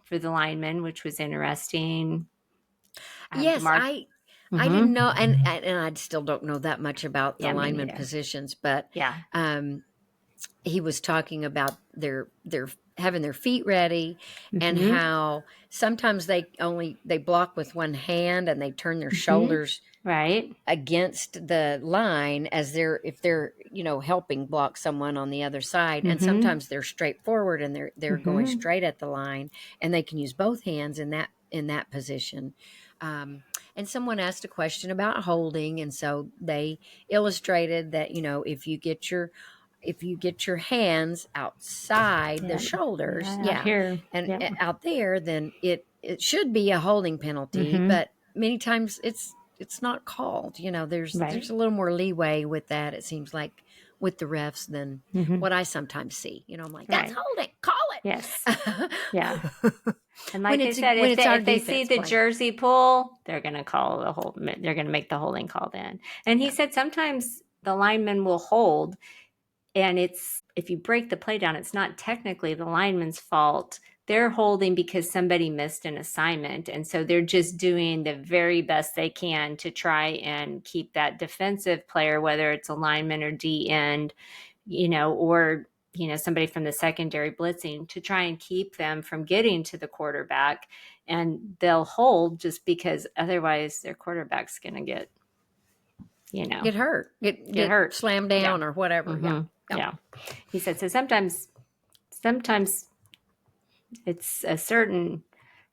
for the linemen, which was interesting. Yes, I didn't know, and I still don't know that much about the lineman positions, but he was talking about their having their feet ready and how sometimes they block with one hand and they turn their shoulders against the line as if they're helping block someone on the other side, and sometimes they're straight forward and they're going straight at the line, and they can use both hands in that position. And someone asked a question about holding, and so they illustrated that if you get your hands outside the shoulders, and out there, then it should be a holding penalty. But many times it's not called. There's a little more leeway with that. It seems like with the refs than what I sometimes see. I'm like, that's holding. Call it. Yes. Yeah. And like I said, if they see the jersey pull, they're going to call the hold. They're going to make the holding call then. And he said sometimes the lineman will hold, and if you break the play down, it's not technically the lineman's fault. They're holding because somebody missed an assignment. And so they're just doing the very best they can to try and keep that defensive player, whether it's a lineman or D end, or somebody from the secondary blitzing, to try and keep them from getting to the quarterback. And they'll hold just because otherwise their quarterback's going to get hurt, get hurt, slammed down or whatever. Yeah. He said, so sometimes it's a certain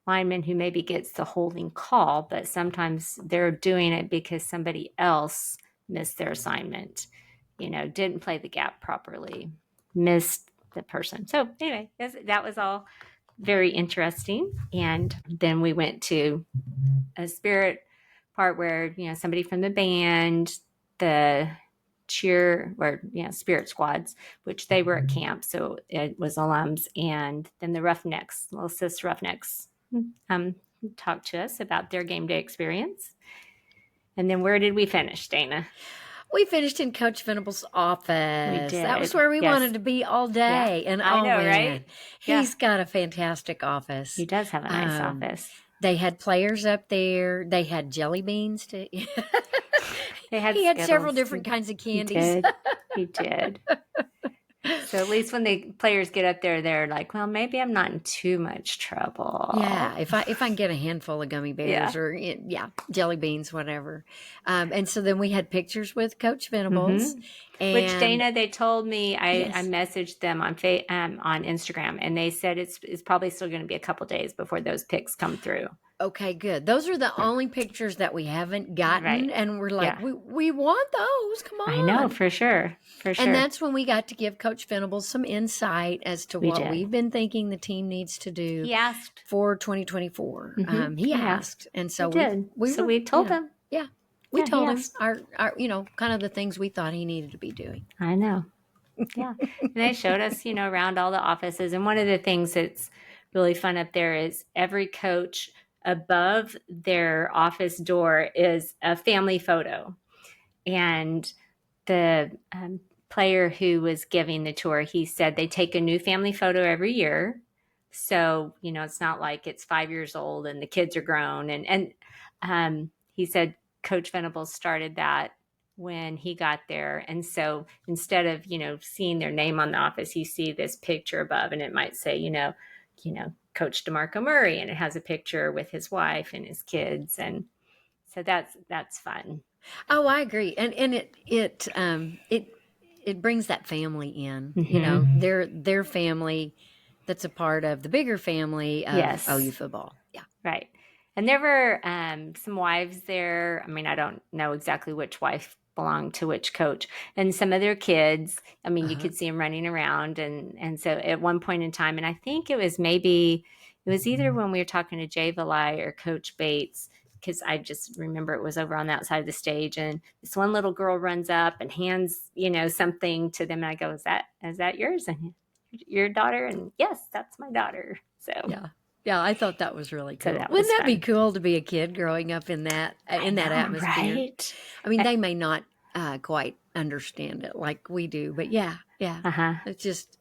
lineman who maybe gets the holding call, but sometimes they're doing it because somebody else missed their assignment, didn't play the gap properly, missed the person. So anyway, that was all very interesting. And then we went to a spirit part where, somebody from the band, the cheer or spirit squads, which they were at camp, so it was alums, and then the Roughnecks, Little Sis Roughnecks, talked to us about their game day experience. And then where did we finish, Dana? We finished in Coach Venables' office. That was where we wanted to be all day. Yeah. And I know, right? He's got a fantastic office. He does have a nice office. They had players up there. They had jelly beans too. He had several different kinds of candies. He did. So at least when the players get up there, they're like, well, maybe I'm not in too much trouble. Yeah, if I can get a handful of gummy bears or jelly beans, whatever. And so then we had pictures with Coach Venables. Which, Dana, they told me, I messaged them on Instagram, and they said it's probably still going to be a couple days before those pics come through. Okay, good. Those are the only pictures that we haven't gotten, and we're like, we want those. Come on. I know, for sure. And that's when we got to give Coach Venables some insight as to what we've been thinking the team needs to do. He asked for 2024. He asked, and so we told him. Yeah, we told him our kind of the things we thought he needed to be doing. I know. Yeah, and they showed us around all the offices, and one of the things that's really fun up there is every coach above their office door is a family photo. And the player who was giving the tour, he said they take a new family photo every year So, it's not like it's 5 years old and the kids are grown. And he said Coach Venables started that when he got there. And so instead of, seeing their name on the office, you see this picture above and it might say, Coach DeMarco Murray, and it has a picture with his wife and his kids. And so that's fun. Oh, I agree. And it brings that family in, their family that's a part of the bigger family of OU football. Yeah. Right. And there were some wives there. I mean, I don't know exactly which wife belonged to which coach, and some of their kids. I mean, you could see them running around. And so at one point in time, and I think it was either when we were talking to Jay Valai or Coach Bates, because I just remember it was over on the outside of the stage, and this one little girl runs up and hands, something to them. And I go, is that yours? And your daughter? And yes, that's my daughter. So yeah, I thought that was really cool. Wouldn't that be cool to be a kid growing up in that atmosphere? Right? I mean, they may not quite understand it like we do, but yeah. It's just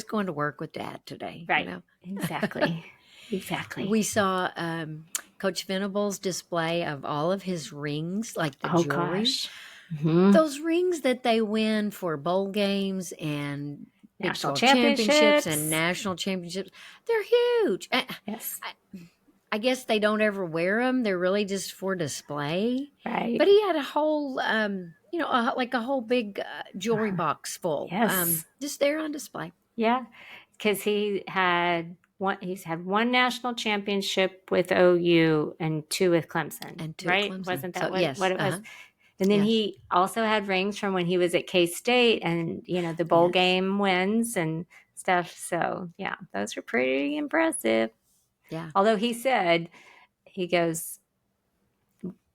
going to work with Dad today. Right. Exactly. Exactly. We saw Coach Venables' display of all of his rings, like the jewelry. Gosh. Those rings that they win for bowl games and national championships and national championships. They're huge. Yes. I guess they don't ever wear them. They're really just for display. Right. But he had a whole, like a whole big jewelry box full. Yes. Just there on display. Yeah. Because he's had one national championship with OU and 2 with Clemson. And 2 right? Clemson. Wasn't that what it was? And then he also had rings from when he was at K-State and, the bowl game wins and stuff. So, yeah, those are pretty impressive. Yeah. Although he goes,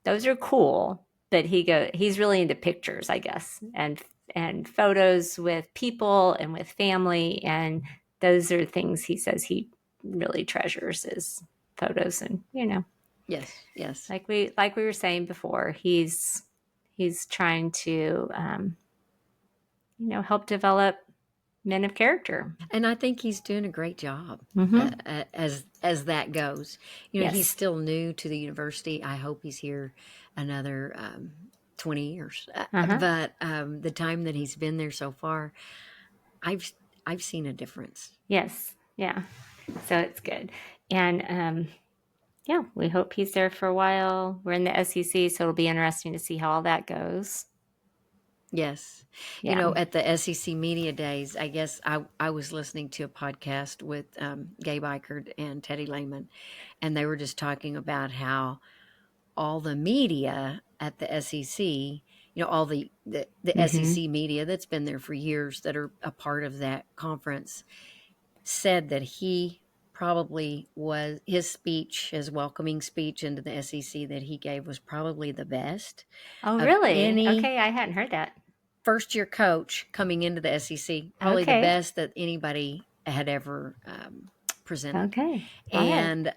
those are cool, but he's really into pictures, I guess, and photos with people and with family. And those are things he says he really treasures is photos and, Yes. Like we were saying before, he's trying to, help develop men of character. And I think he's doing a great job as that goes. He's still new to the university. I hope he's here another 20 years. But the time that he's been there so far, I've seen a difference. Yes. Yeah. So it's good. And we hope he's there for a while. We're in the SEC, so it'll be interesting to see how all that goes. Yes. Yeah. At the SEC Media Days, I guess I was listening to a podcast with Gabe Eichert and Teddy Lehman, and they were just talking about how all the media at the SEC, all the SEC media that's been there for years that are a part of that conference, said that he probably was, his welcoming speech into the SEC that he gave was probably the best. Oh, really? Okay, I hadn't heard that. First-year coach coming into the SEC, probably the best that anybody had ever presented. Okay. And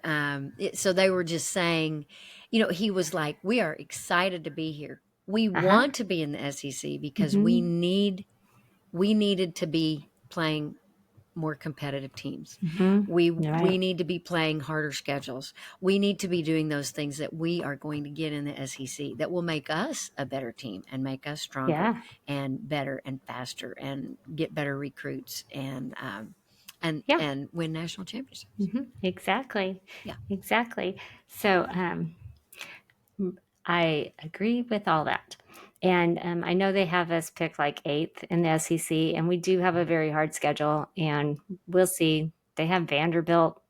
so they were just saying, he was like, we are excited to be here. We want to be in the SEC because we needed to be playing more competitive teams. We need to be playing harder schedules. We need to be doing those things that we are going to get in the SEC that will make us a better team and make us stronger and better and faster and get better recruits and win national championships. Exactly. Yeah. Exactly. So I agree with all that. And I know they have us pick like 8th in the SEC, and we do have a very hard schedule, and we'll see. They have Vanderbilt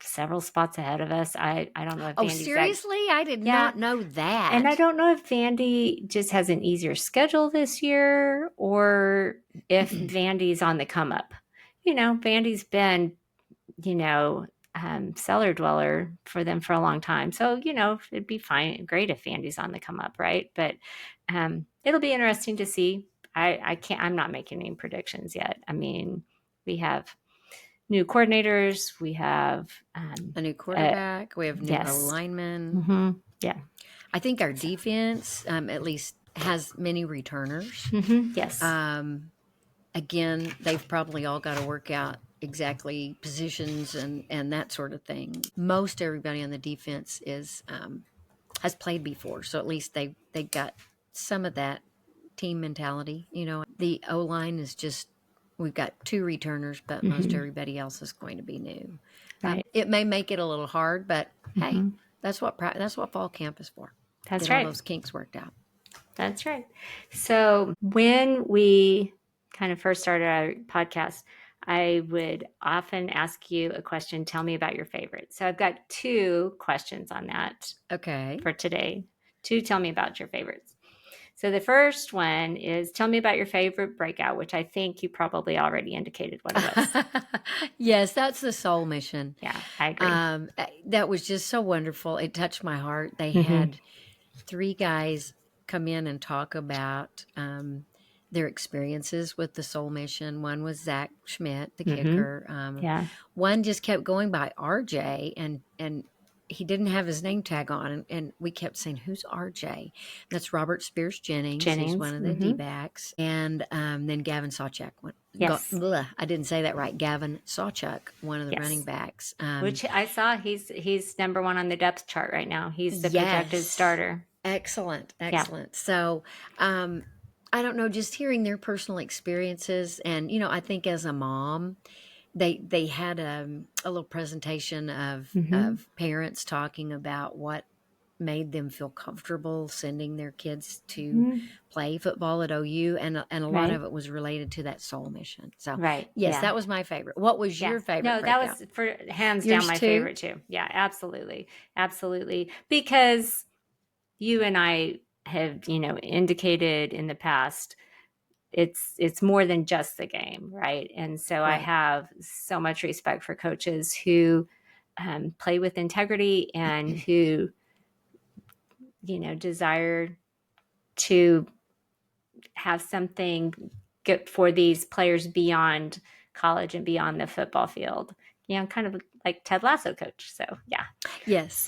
several spots ahead of us. I don't know if Vandy's seriously? I did not know that. And I don't know if Vandy just has an easier schedule this year or if Vandy's on the come up. Vandy's been, cellar dweller for them for a long time. So, it'd be great if Vandy's on the come up, right? But it'll be interesting to see. I'm not making any predictions yet. I mean, we have new coordinators. We have a new quarterback. We have new linemen. Yeah. I think our defense at least has many returners. Yes. Again, they've probably all got to work out exactly positions and that sort of thing. Most everybody on the defense has played before, so at least they got some of that team mentality. The O-line is just, we've got 2 returners, but most everybody else is going to be new. Right. It may make it a little hard, but hey, that's what fall camp is for. That's Get right. all those kinks worked out. That's right. So when we kind of first started our podcast, I would often ask you a question, tell me about your favorite. So I've got 2 questions on that for today. 2, tell me about your favorites. So the first one is, tell me about your favorite breakout, which I think you probably already indicated what it was. Yes, that's the Soul Mission. Yeah, I agree. That was just so wonderful. It touched my heart. They had 3 guys come in and talk about their experiences with the Soul Mission. One was Zach Schmidt, the kicker. Yeah. One just kept going by RJ, and he didn't have his name tag on, and we kept saying, "Who's RJ?" That's Robert Spears Jennings. He's one of the D-backs. And then Gavin Sawchuk. Yes. I didn't say that right. Gavin Sawchuk, one of the running backs. Which I saw, he's number 1 on the depth chart right now. He's the projected starter. Excellent. Yeah. So I don't know, just hearing their personal experiences. And, I think as a mom, they had a little presentation of parents talking about what made them feel comfortable sending their kids to play football at OU, and a lot of it was related to that Soul Mission. So yes, that was my favorite. What was your favorite? No, breakout? that was for hands down my favorite too. Yeah, absolutely. Because you and I have, indicated in the past, it's more than just the game, right? And so I have so much respect for coaches who play with integrity and who, desire to have something good for these players beyond college and beyond the football field. Kind of like Ted Lasso coach. So yeah. Yes.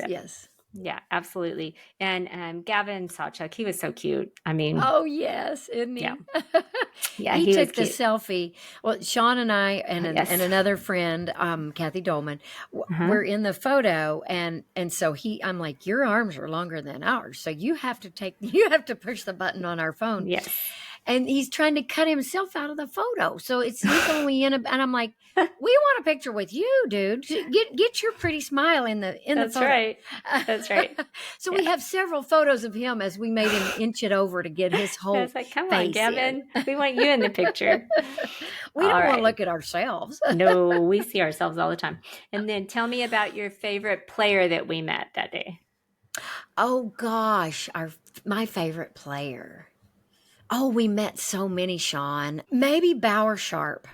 Yeah, absolutely. And Gavin Sawchuk, he was so cute. I mean, oh yes, isn't he? Yeah, yeah, he took the selfie. Well, Shawn and I and another friend, Kathy Dolman, were in the photo, and so I'm like, your arms are longer than ours, so you have to push the button on our phone. Yes. And he's trying to cut himself out of the photo. So he's only in and I'm like, we want a picture with you, dude. Get your pretty smile in the That's photo. Right. That's right. So we have several photos of him as we made him inch it over to get his whole face. Like, come on, Gavin. We want you in the picture. We don't want to look at ourselves. No, we see ourselves all the time. And then tell me about your favorite player that we met that day. Oh gosh, my favorite player. Oh, we met so many, Shawn. Maybe Bauer Sharp.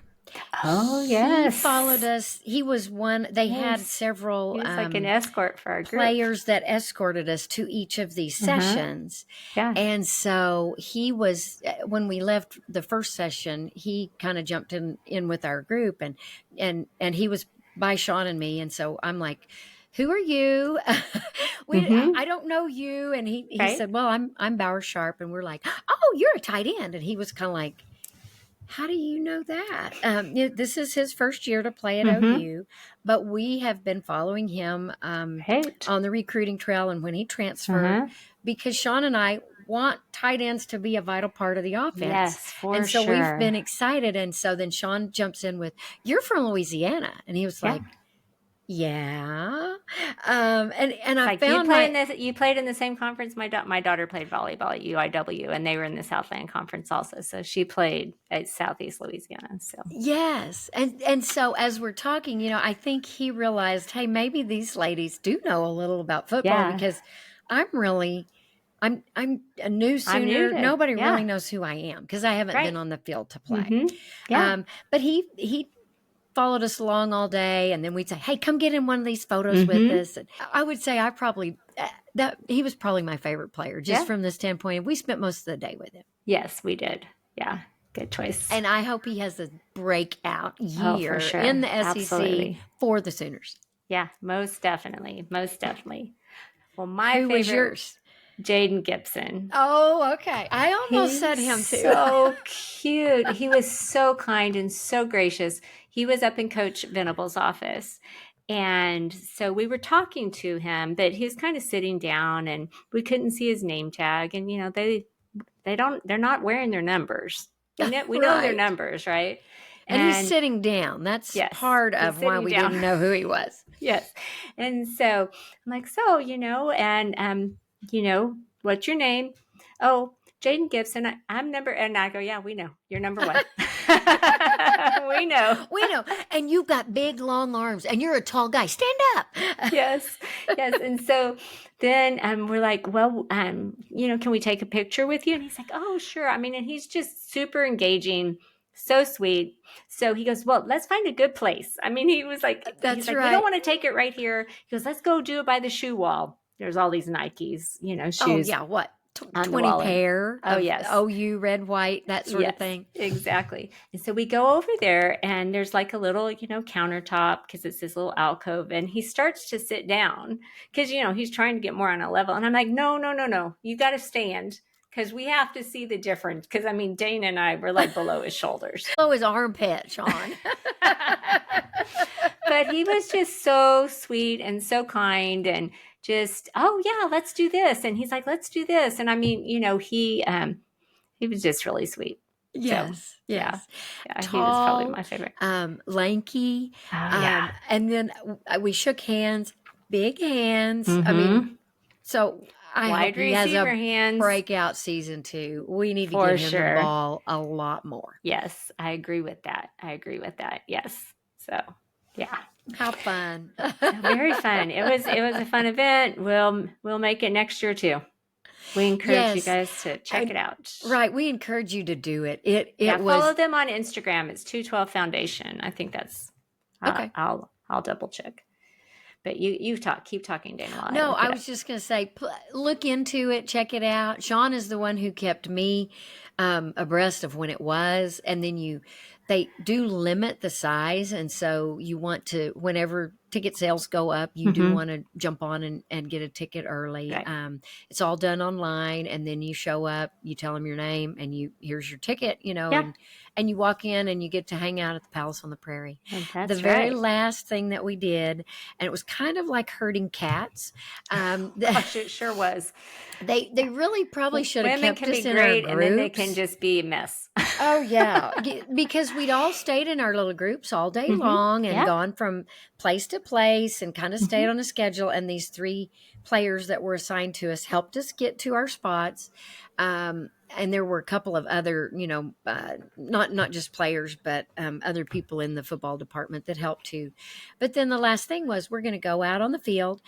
Oh, yes. He followed us. He was one. They had several. He was like an escort for our group. Players that escorted us to each of these sessions. Yeah. And so he was, when we left the first session, he kind of jumped in with our group, and he was by Shawn and me. And so I'm like, who are you? I don't know you. And he said, well, I'm Bauer Sharp. And we're like, oh, you're a tight end. And he was kind of like, how do you know that? This is his first year to play at OU, but we have been following him on the recruiting trail and when he transferred, because Shawn and I want tight ends to be a vital part of the offense. Yes, for and so sure. we've been excited. And so then Shawn jumps in with, you're from Louisiana. And he was like, yeah. And I found you played in the same conference. My daughter played volleyball at UIW, and they were in the Southland Conference also. So she played at Southeast Louisiana. So yes, and so as we're talking, I think he realized, hey, maybe these ladies do know a little about football because I'm a new Sooner. Nobody really knows who I am because I haven't been on the field to play. But he followed us along all day, and then we'd say, hey, come get in one of these photos with us. And I would say he was probably my favorite player, just from the standpoint, we spent most of the day with him. Yes, we did. Yeah, good choice. And I hope he has a breakout year in the SEC for the Sooners. Yeah, most definitely. Well, Who was yours? Jaden Gibson. Oh, okay. I almost said him too. So cute. He was so kind and so gracious. He was up in Coach Venables' office. And so we were talking to him, but he was kind of sitting down and we couldn't see his name tag. And, they're not wearing their numbers. We know their numbers, right? And he's sitting down. That's part of why we didn't know who he was. Yes. And so I'm like, what's your name? Oh, Jaden Gibson. I'm number, and I go, yeah, we know. You're number 1. We know. We know. And you've got big, long arms, and you're a tall guy. Stand up. Yes. And so then we're like, well, can we take a picture with you? And he's like, oh, sure. I mean, and he's just super engaging, so sweet. So he goes, well, let's find a good place. I mean, he was like, That's right. We don't want to take it right here. He goes, let's go do it by the shoe wall. There's all these Nikes, shoes. Oh, yeah. What? 20 pair of yes. OU red, white, that sort of thing. Exactly. And so we go over there and there's like a little, countertop because it's this little alcove and he starts to sit down because, he's trying to get more on a level. And I'm like, no. You got to stand because we have to see the difference. Because I mean, Dana and I were like below his shoulders. Below his armpit, Shawn. But he was just so sweet and so kind and just, oh yeah, let's do this. And he's like, let's do this. And I mean, he was just really sweet. Yes. So, yes. Yeah, tall, he was probably my favorite. Lanky. Yeah. And then we shook hands, big hands. Mm-hmm. I mean, so I wide hope he has a hands. breakout season 2. We need to give him the ball a lot more. Yes, I agree with that. Yes. So, yeah. How fun. Very fun. It was a fun event. We'll make it next year too. We encourage you guys to check it out. Right. We encourage you to do it. It was follow them on Instagram. It's 212 Foundation. I think that's okay. I'll double check. But you keep talking, Dana. No, I was just going to say, look into it, check it out. Shawn is the one who kept me abreast of when it was, and then they do limit the size, and so you want to, whenever ticket sales go up, you do want to jump on and get a ticket early. Right. It's all done online, and then you show up, you tell them your name, and here's your ticket, and you walk in and you get to hang out at the Palace on the Prairie. That's the very last thing that we did, and it was kind of like herding cats. Gosh, it sure was. They really probably should have kept us in our groups. And then they can just be a mess. Oh, yeah. Because we'd all stayed in our little groups all day long and gone from place to place and kind of stayed on a schedule. And these 3 players that were assigned to us helped us get to our spots. And there were a couple of other, not just players, but other people in the football department that helped too. But then the last thing was we're going to go out on the field,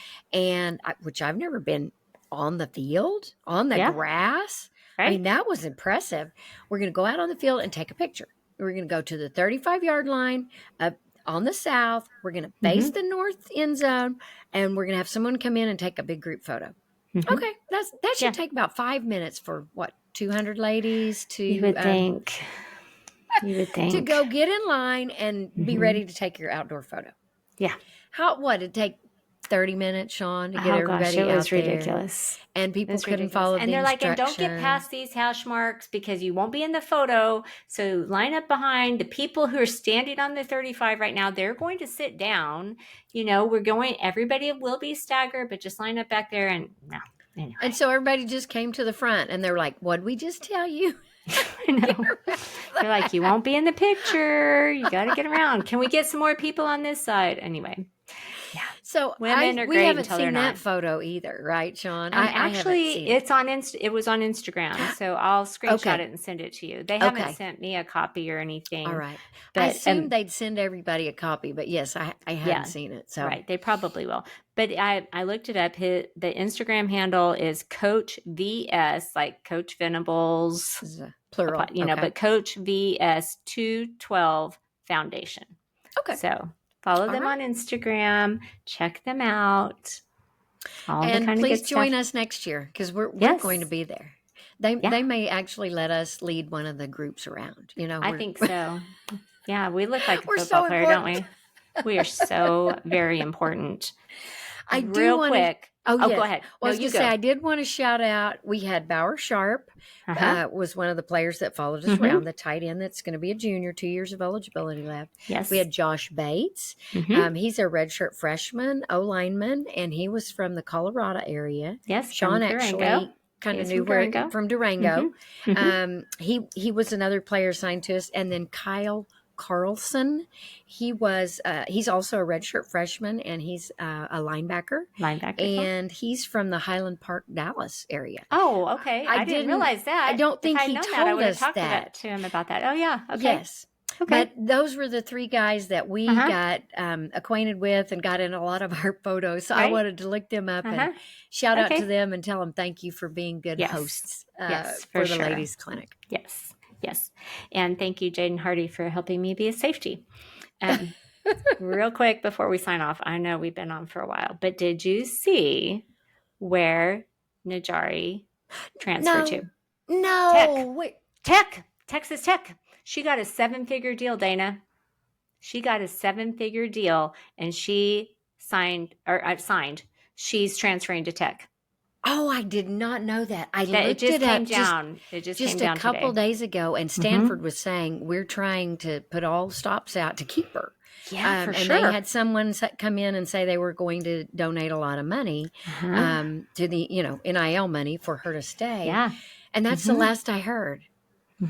which I've never been on the field, on the grass. Right. I mean, that was impressive. We're going to go out on the field and take a picture. We're going to go to the 35-yard line on the south. We're going to face the north end zone, and we're going to have someone come in and take a big group photo. Okay, that should take about 5 minutes for 200 ladies to. You would think. To go get in line and be ready to take your outdoor photo. Yeah. It'd take 30 minutes, Shawn, to get everybody out there. It was ridiculous. And people couldn't follow the instructions. And don't get past these hash marks because you won't be in the photo. So line up behind the people who are standing on the 35 right now. They're going to sit down. Everybody will be staggered, but just line up back there and no. Anyway. And so everybody just came to the front and they're like, what'd we just tell you? I know. They're like, you won't be in the picture. You got to get around. Can we get some more people on this side? Anyway. Yeah. So we haven't seen that photo either, right, Shawn? Actually, it was on Instagram, so I'll screenshot it and send it to you. They haven't sent me a copy or anything. All right. But I assumed they'd send everybody a copy, but yes, I hadn't seen it. So right, they probably will. But I looked it up. The Instagram handle is Coach VS, like Coach Venables, plural, but Coach VS 212 Foundation. Okay. So follow them on Instagram. Check them out. And please join us next year because we're going to be there. They may actually let us lead one of the groups around. I think so. Yeah, we look like a football player, don't we? We are so very important. I do real want quick. Oh, Go yes. ahead. Well, I No, was you going to go. say, I did want to shout out, we had Bauer Sharp, was one of the players that followed us around, the tight end that's going to be a junior, 2 years of eligibility left. Yes. We had Josh Bates. He's a redshirt freshman, O-lineman, and he was from the Colorado area. Yes, Shawn from actually Durango. kind of He's knew from Durango. from Durango. He was another player assigned to us. And then Kyle Carlson, he's also a redshirt freshman, and he's a linebacker. And he's from the Highland Park, Dallas area. Oh, okay. I didn't realize that. I don't think he told us that. To him about that. Oh, yeah. Okay. Yes. Okay. But those were the 3 guys that we got acquainted with and got in a lot of our photos. So I wanted to look them up and shout out to them and tell them thank you for being good hosts for the ladies' clinic. Yes. Yes. And thank you, Jaden Hardy, for helping me be a safety. Real quick before we sign off, I know we've been on for a while, but did you see where Najari transferred to? No. Tech. Texas Tech. She got a 7-figure deal, Dana. She got a 7-figure deal, and she signed. She's transferring to Tech. Oh, I did not know that. It just came down. It just came down a couple days ago, and Stanford was saying we're trying to put all stops out to keep her. Yeah, for sure. And they had someone come in and say they were going to donate a lot of money to the NIL money for her to stay. Yeah, and that's the last I heard.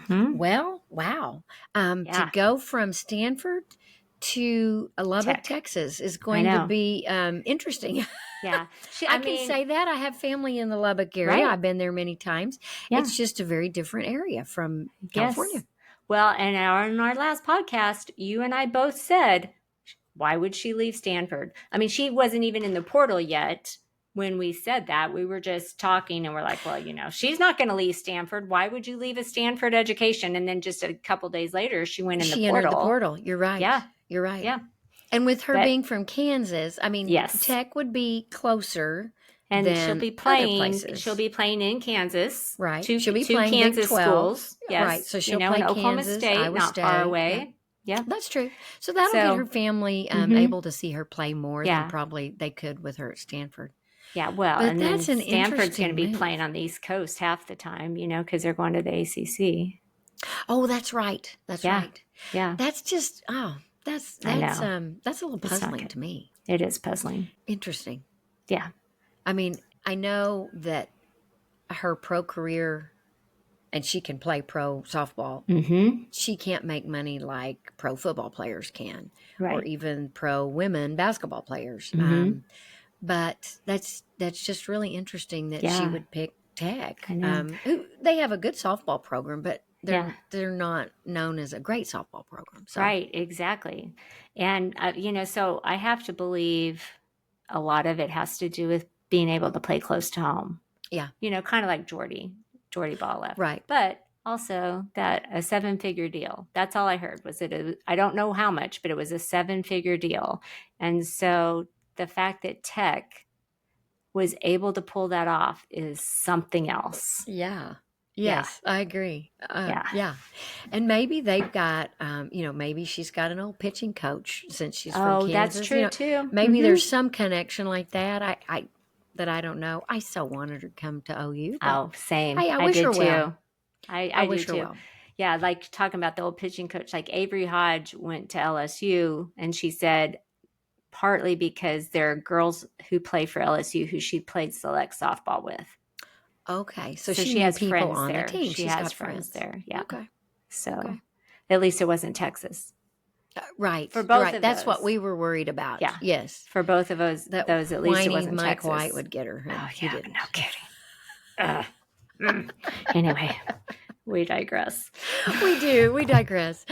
Well, wow. To go from Stanford to Lubbock, Texas is going to be interesting. Yeah. I can say that. I have family in the Lubbock area. I've been there many times. Yeah. It's just a very different area from California. Yes. Well, and in our last podcast, you and I both said, why would she leave Stanford? I mean, she wasn't even in the portal yet when we said that. We were just talking and we're like, well, she's not going to leave Stanford. Why would you leave a Stanford education? And then just a couple days later, she went in the portal. She entered the portal. You're right. Yeah. You're right. Yeah. And with her being from Kansas, I mean, Tech would be closer. And she'll be playing. She'll be playing in Kansas, right? She'll be playing Kansas schools, yes. Right. So she'll play Oklahoma Kansas, State, Iowa not State. far away. Yeah, that's true. So that'll get her family able to see her play more than probably they could with her at Stanford. Yeah, well, but and then Stanford's going to be playing on the East Coast half the time, because they're going to the ACC. Oh, that's right. That's right. Yeah, that's just that's a little puzzling to me. It is puzzling. Interesting. Yeah. I mean, I know that her pro career, and she can play pro softball. She can't make money like pro football players can, or even pro women basketball players. But that's just really interesting that she would pick Tech. They have a good softball program, but they're not known as a great softball program. So. Right, exactly. And, so I have to believe a lot of it has to do with being able to play close to home. Yeah. Kind of like Jordy Ball left. Right. But also that a 7-figure deal. That's all I heard I don't know how much, but it was a 7-figure deal. And so the fact that Tech was able to pull that off is something else. Yeah. Yes, I agree. Yeah. And maybe they've got, maybe she's got an old pitching coach since she's from Kansas. That's true too. Maybe there's some connection like that. I don't know. I so wanted her to come to OU. Same. Hey, I wish her well. I wish do her too. well. Yeah, like talking about the old pitching coach, like Avery Hodge went to LSU, and she said partly because there are girls who play for LSU who she played select softball with. Okay, so she has people friends on there. the team. She's got friends there. Yeah. Okay. So at least it wasn't Texas. Right. For both of That's those. What we were worried about. Yeah. Yes. For both of those at least it wasn't Mike Texas. White would get her. Oh, yeah, no kidding. Anyway, we digress. We do. We digress.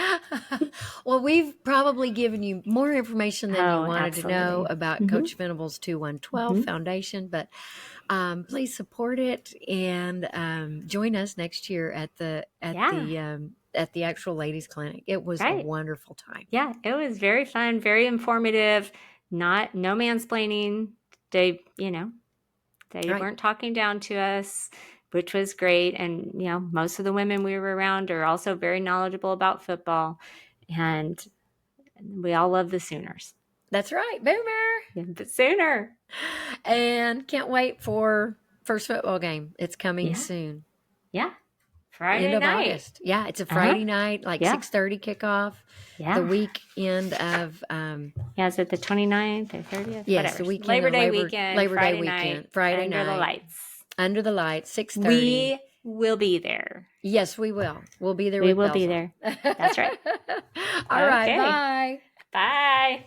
Well, we've probably given you more information than you wanted to know about Coach Venables 2112 Foundation, but please support it and join us next year at the actual ladies clinic. It was a wonderful time. Yeah, it was very fun, very informative. No mansplaining. They weren't talking down to us, which was great. And most of the women we were around are also very knowledgeable about football, and we all love the Sooners. That's right, Boomer. But sooner. And can't wait for first football game. It's coming Yeah. soon. Yeah. Friday End of night. August. Yeah, it's a Friday night, like 6:30 kickoff. Yeah. The weekend of is it the 29th or 30th? Yes, whatever. the weekend Labor of Day weekend. Friday night. Friday under night. the lights. Under the lights, 6:30. We will be there. Yes, we will. We'll be there We with will bells be on. there. That's right. All right, bye. Bye.